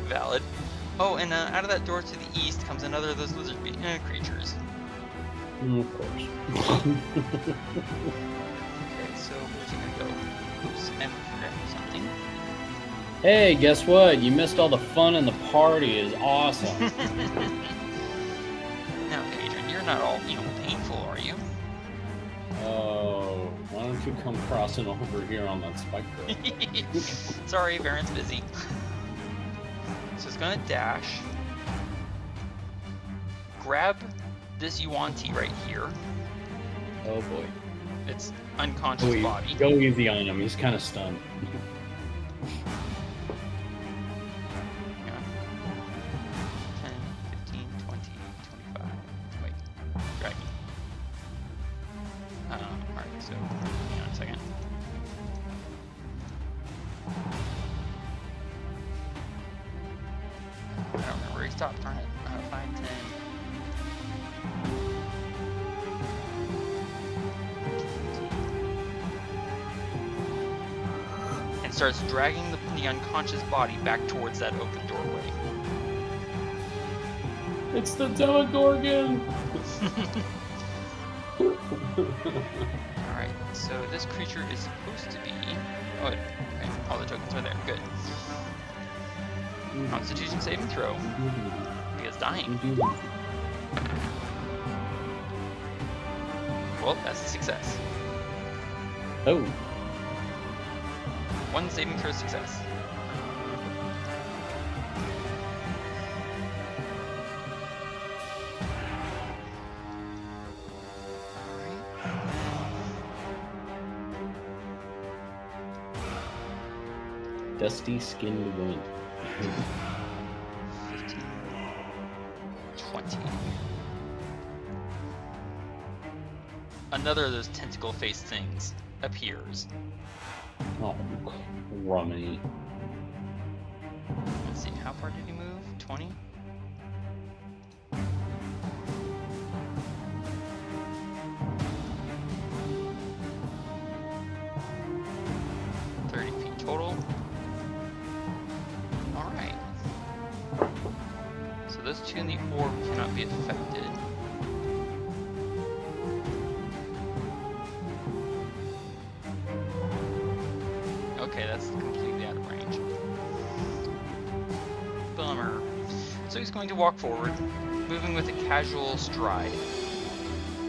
Valid. Oh, and out of that door to the east comes another of those lizard creatures. Of course. Okay, so where's he gonna go? Oops, I'm forgetting something. Hey, guess what? You missed all the fun and the party is awesome. Now, Adran, you're not all, painful, are you? Oh, why don't you come crossing over here on that spike road? Sorry, Varin's busy. So it's gonna dash. Grab this Yuanti right here. Oh boy. It's unconscious body. Go easy on him, he's kind of stunned. Hang on. 10, 15, 20, 25. Wait. Drag me. Alright, so hang on a second. I don't remember where he stopped. Darn it. 5, 10. And starts dragging the unconscious body back towards that open doorway. It's the Demogorgon! Alright, so this creature is supposed to be... Oh, okay, all the tokens are there. Good. Constitution saving throw. Because It's dying. Well, that's a success. Oh. One saving throw success. Dusty skinned woman. 15, 20. Another of those tentacle-faced things appears. Oh, crummy. Let's see, how far did he move? 20? Total. Alright. So those two in the orb cannot be affected. Okay, that's completely out of range. Bummer. So he's going to walk forward, moving with a casual stride,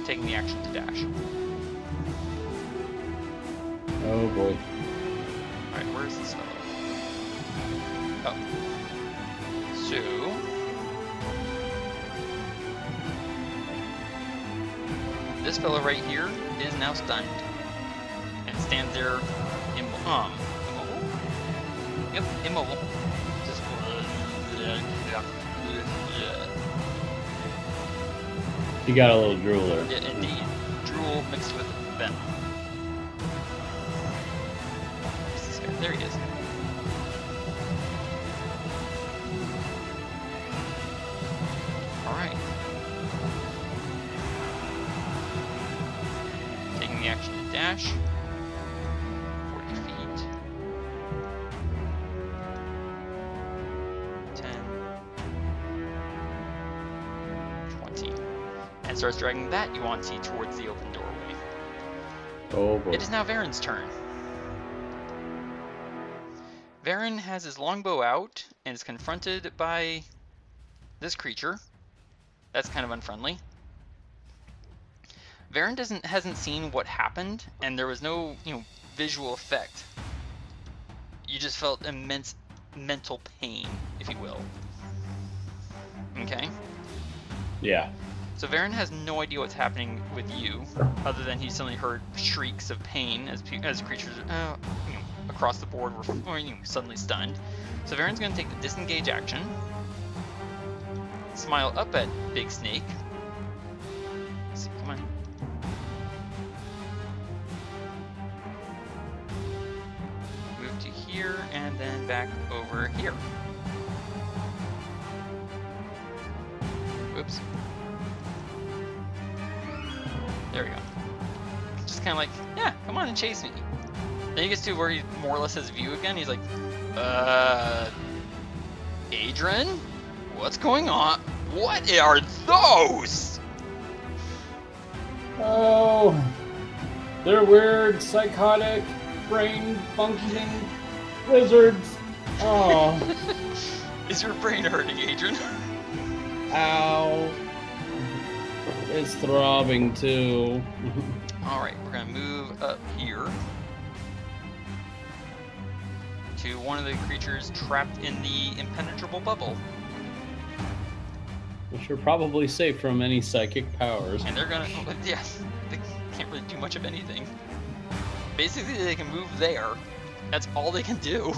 taking the action to dash. Oh boy. Alright, where's this fellow? Oh. So... this fellow right here is now stunned. And stands there immobile? Yep, immobile. Just... You got a little drool there. Yeah, indeed. Drool mixed with venom. There he is. Alright. Taking the action to dash. 40 feet. 10. 20. And starts dragging that Yuan-Ti towards the open doorway. Oh boy. It is now Varin's turn. Varin has his longbow out and is confronted by this creature. That's kind of unfriendly. Varin hasn't seen what happened, and there was no, visual effect. You just felt immense mental pain, if you will. Okay? Yeah. So Varin has no idea what's happening with you, other than he suddenly heard shrieks of pain as creatures across the board were suddenly stunned. So Varin's going to take the disengage action, smile up at Big Snake. Let's see, come on. Move to here and then back over here. Oops. There we go. Just kind of like, yeah, come on and chase me. Then he gets to where he more or less has view again. He's like, Adran? What's going on? What are those? Oh, they're weird, psychotic, brain functioning lizards. Oh. Is your brain hurting, Adran? Ow. It's throbbing too. Alright, we're gonna move up here to one of the creatures trapped in the impenetrable bubble. Which are probably safe from any psychic powers. And they're gonna, yeah, they can't really do much of anything. Basically, they can move there. That's all they can do.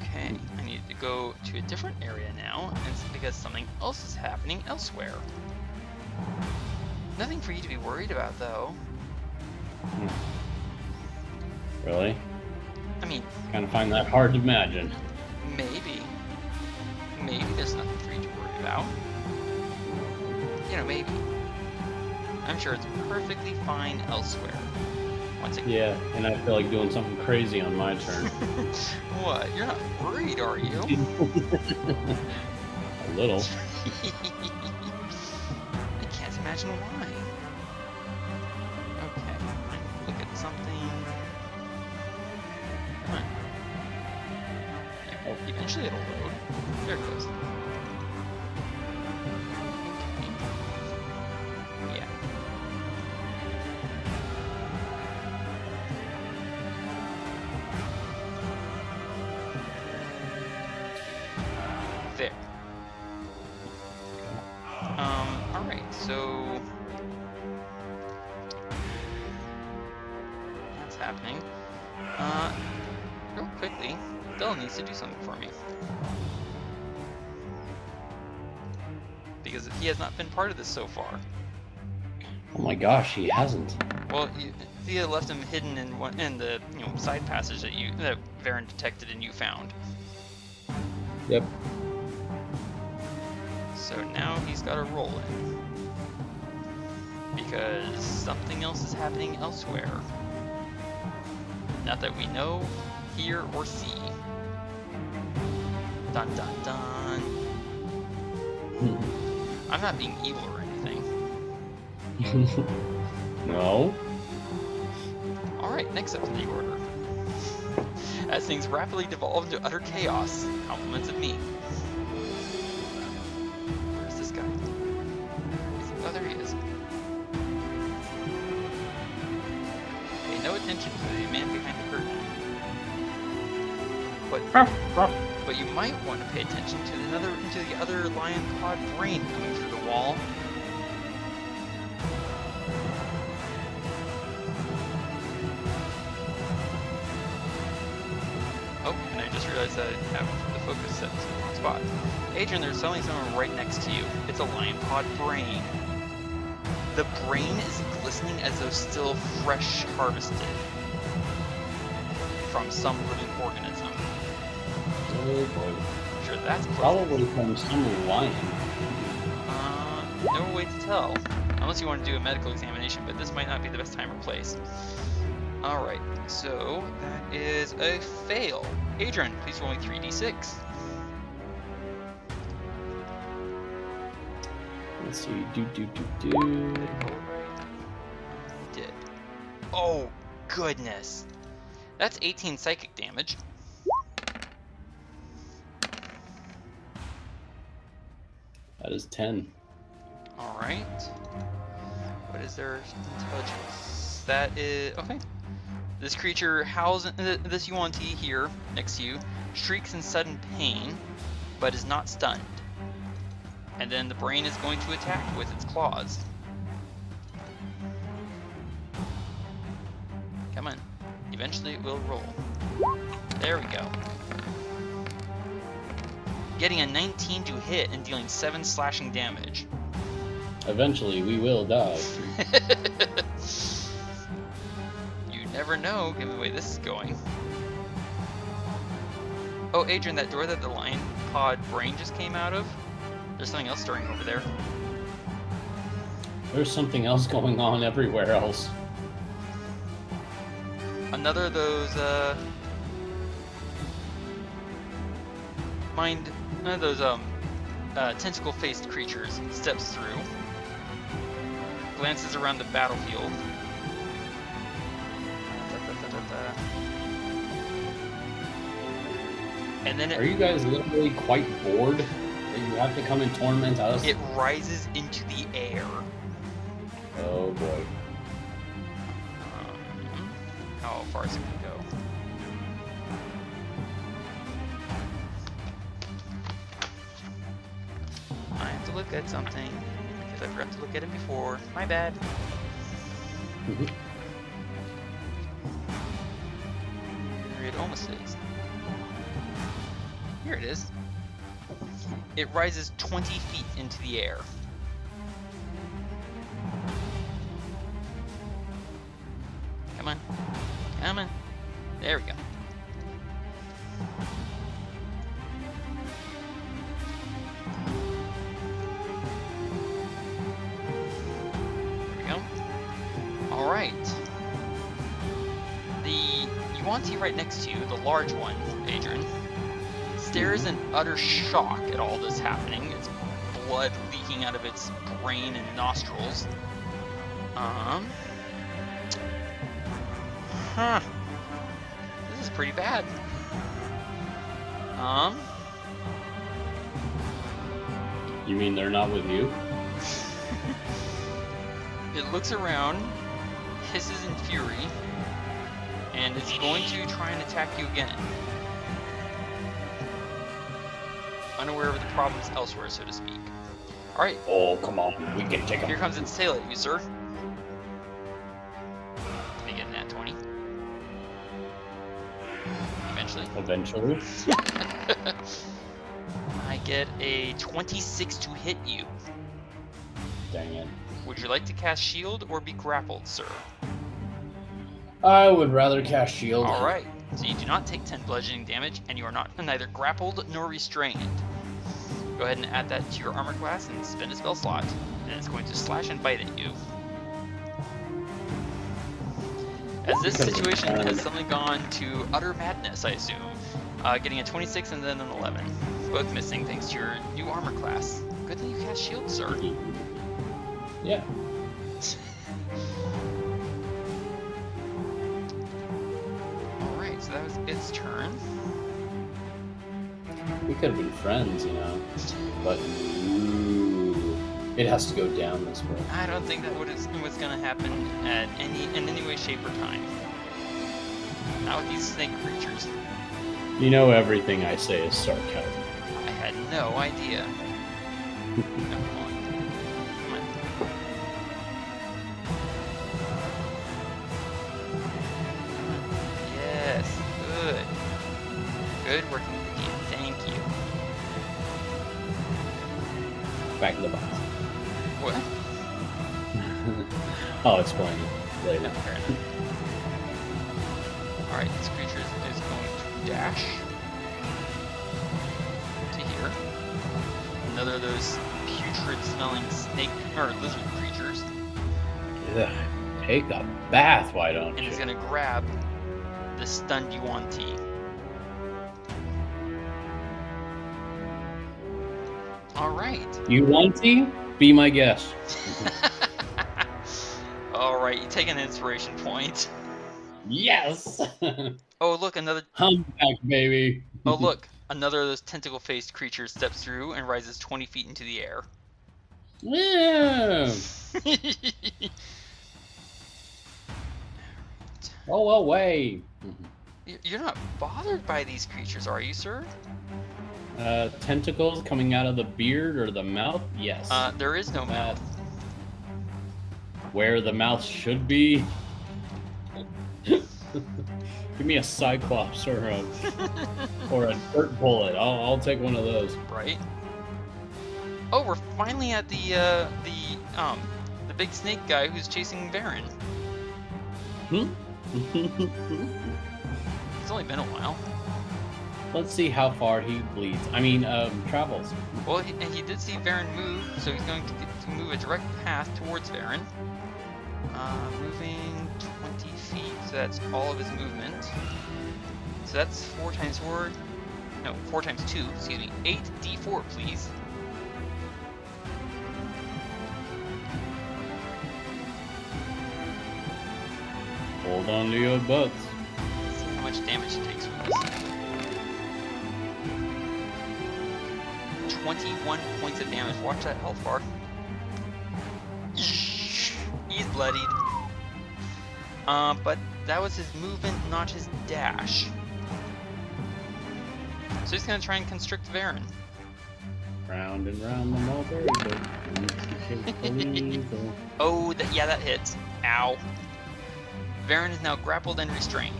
Okay, I need to go to a different area now, and it's because something else is happening elsewhere. Nothing for you to be worried about, though. Really? I mean, Kind of find that hard to imagine. maybe. Maybe there's nothing for you to worry about. Maybe. I'm sure it's perfectly fine elsewhere. Once again. Yeah, and I feel like doing something crazy on my turn. What? You're not worried, are you? A little. I can't imagine why. Okay, look at something. Come on. Eventually it'll load. There it goes. Yeah. There. Alright, so that's happening. Real quickly, Dylan needs to do something for me. Because he has not been part of this so far. Oh my gosh, he hasn't. Well, Thea left him hidden in the side passage that Varin detected and you found. Yep. So now he's got to roll in. Because something else is happening elsewhere. Not that we know, hear, or see. Dun dun dun. I'm not being evil or anything. No. Alright, next up in the order. As things rapidly devolve into utter chaos, compliments of me. Where's this guy? Oh, there he is. Pay no attention to the man behind the curtain. But you might want to pay attention to the other lion pod brain coming through the wall. Oh, and I just realized that I have the focus set to the wrong spot. Adran, there's suddenly someone right next to you. It's a lion pod brain. The brain is glistening as though still fresh harvested from some living organism. Oh boy. Sure, that's probably from some lion. No way to tell. Unless you want to do a medical examination, but this might not be the best time or place. Alright, so that is a fail. Adran, please roll me 3d6. Let's see. Do. Did. Oh, goodness. That's 18 psychic damage. That is 10. Alright. What is their intelligence? That is... okay. This creature howls... this UNT here, next to you, shrieks in sudden pain, but is not stunned. And then the brain is going to attack with its claws. Come on. Eventually it will roll. There we go. Getting a 19 to hit and dealing 7 slashing damage. Eventually we will die. You never know, given the way this is going. Oh, Adran, that door that the lion pod brain just came out of, there's something else stirring over there. There's something else going on everywhere else. Another of those, tentacle-faced creatures steps through, glances around the battlefield. And then are you guys literally quite bored that you have to come and torment us? It rises into the air. Oh boy. How far is it going to go? I have to look at something because I forgot to look at it before. My bad. Here it almost is. Here it is. It rises 20 feet into the air. Come on. Come on. There we go. There we go. Alright. The Yuan-Ti right next to you, the large one, Adran, stares in utter shock at all this happening. Its blood leaking out of its brain and nostrils. This is pretty bad. You mean they're not with you? It looks around, hisses in fury, and it's going to try and attack you again. Unaware of the problems elsewhere, so to speak. Alright. Oh, come on. We can take Here him. comes its tail at you, sir. Let me get an at 20. Eventually. I get a 26 to hit you. Dang it. Would you like to cast shield or be grappled, sir? I would rather cast shield. Alright, so you do not take 10 bludgeoning damage, and you are not neither grappled nor restrained. Go ahead and add that to your armor class and spend a spell slot. And it's going to slash and bite at you. As this situation has suddenly gone to utter madness, I assume. Getting a 26 and then an 11. Both missing thanks to your new armor class. Good that you cast shield, sir. Yeah. Alright, so that was its turn. We could have been friends, you know. But ooh, it has to go down this way. I don't think that was going to happen in any way, shape, or time. Not with these snake creatures. You know everything I say is sarcasm. I had no idea. No, come on. Come on. Yes, good. Good working with the team. Thank you. Back in the box. What? I'll explain later. Fair enough. Alright, this creature is going to dash to here. Another of those putrid smelling snake or lizard creatures. Ugh, take a bath, why don't And you? is gonna grab the stunned Yuan-Ti. Alright. You want to? Be my guest. Alright, you take an inspiration point. Yes! Oh look, another I'm back, baby. oh look, another of those tentacle-faced creatures steps through and rises 20 feet into the air. Yeah. Go away. You're not bothered by these creatures, are you, sir? Tentacles coming out of the beard or the mouth? Yes. There is no mouth. Where the mouth should be. Give me a cyclops or a dirt bullet. I'll take one of those. Right. Oh, we're finally at the big snake guy who's chasing Varin. It's only been a while. Let's see how far he bleeds. I mean, travels. Well, he did see Varin move, so he's going to move a direct path towards Varin. Moving 20 feet, so that's all of his movement. So that's 4 times 4. No, 4 times 2, excuse me. 8d4, please. Hold on to your butts. Let's see how much damage he takes from this. 21 points of damage. Watch that health bar. He's bloodied. But that was his movement, not his dash. So he's gonna try and constrict Varin. Round and round the mulberry bush. Oh, yeah, that hits. Ow. Varin is now grappled and restrained.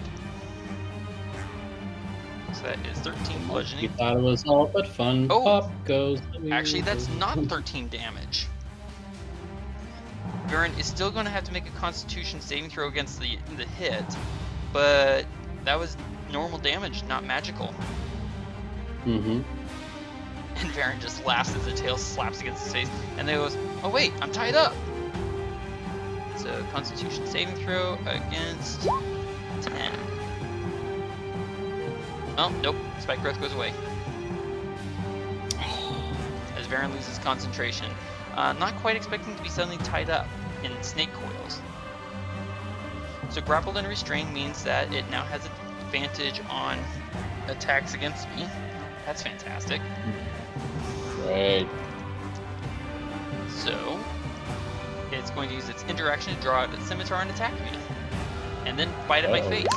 So that is 13 You bludgeoning. thought it was all but fun. Oh. Pop goes. Actually, that's not 13 damage. Varin is still going to have to make a Constitution saving throw against the hit, but that was normal damage, not magical. Mm-hmm. And Varin just laughs as the tail slaps against his face, and then goes, "Oh wait, I'm tied up." So Constitution saving throw against 10. Oh, nope. Spike growth goes away. As Varin loses concentration. Not quite expecting to be suddenly tied up in snake coils. So grappled and restrained means that it now has advantage on attacks against me. That's fantastic. Great. So, it's going to use its interaction to draw out its scimitar and attack me. And then bite at my face.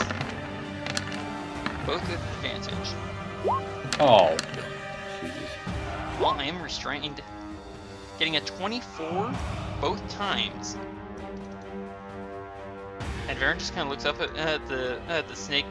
Both with advantage. Oh. Jesus. Well, I am restrained. Getting a 24 both times. And Varin just kind of looks up at the snake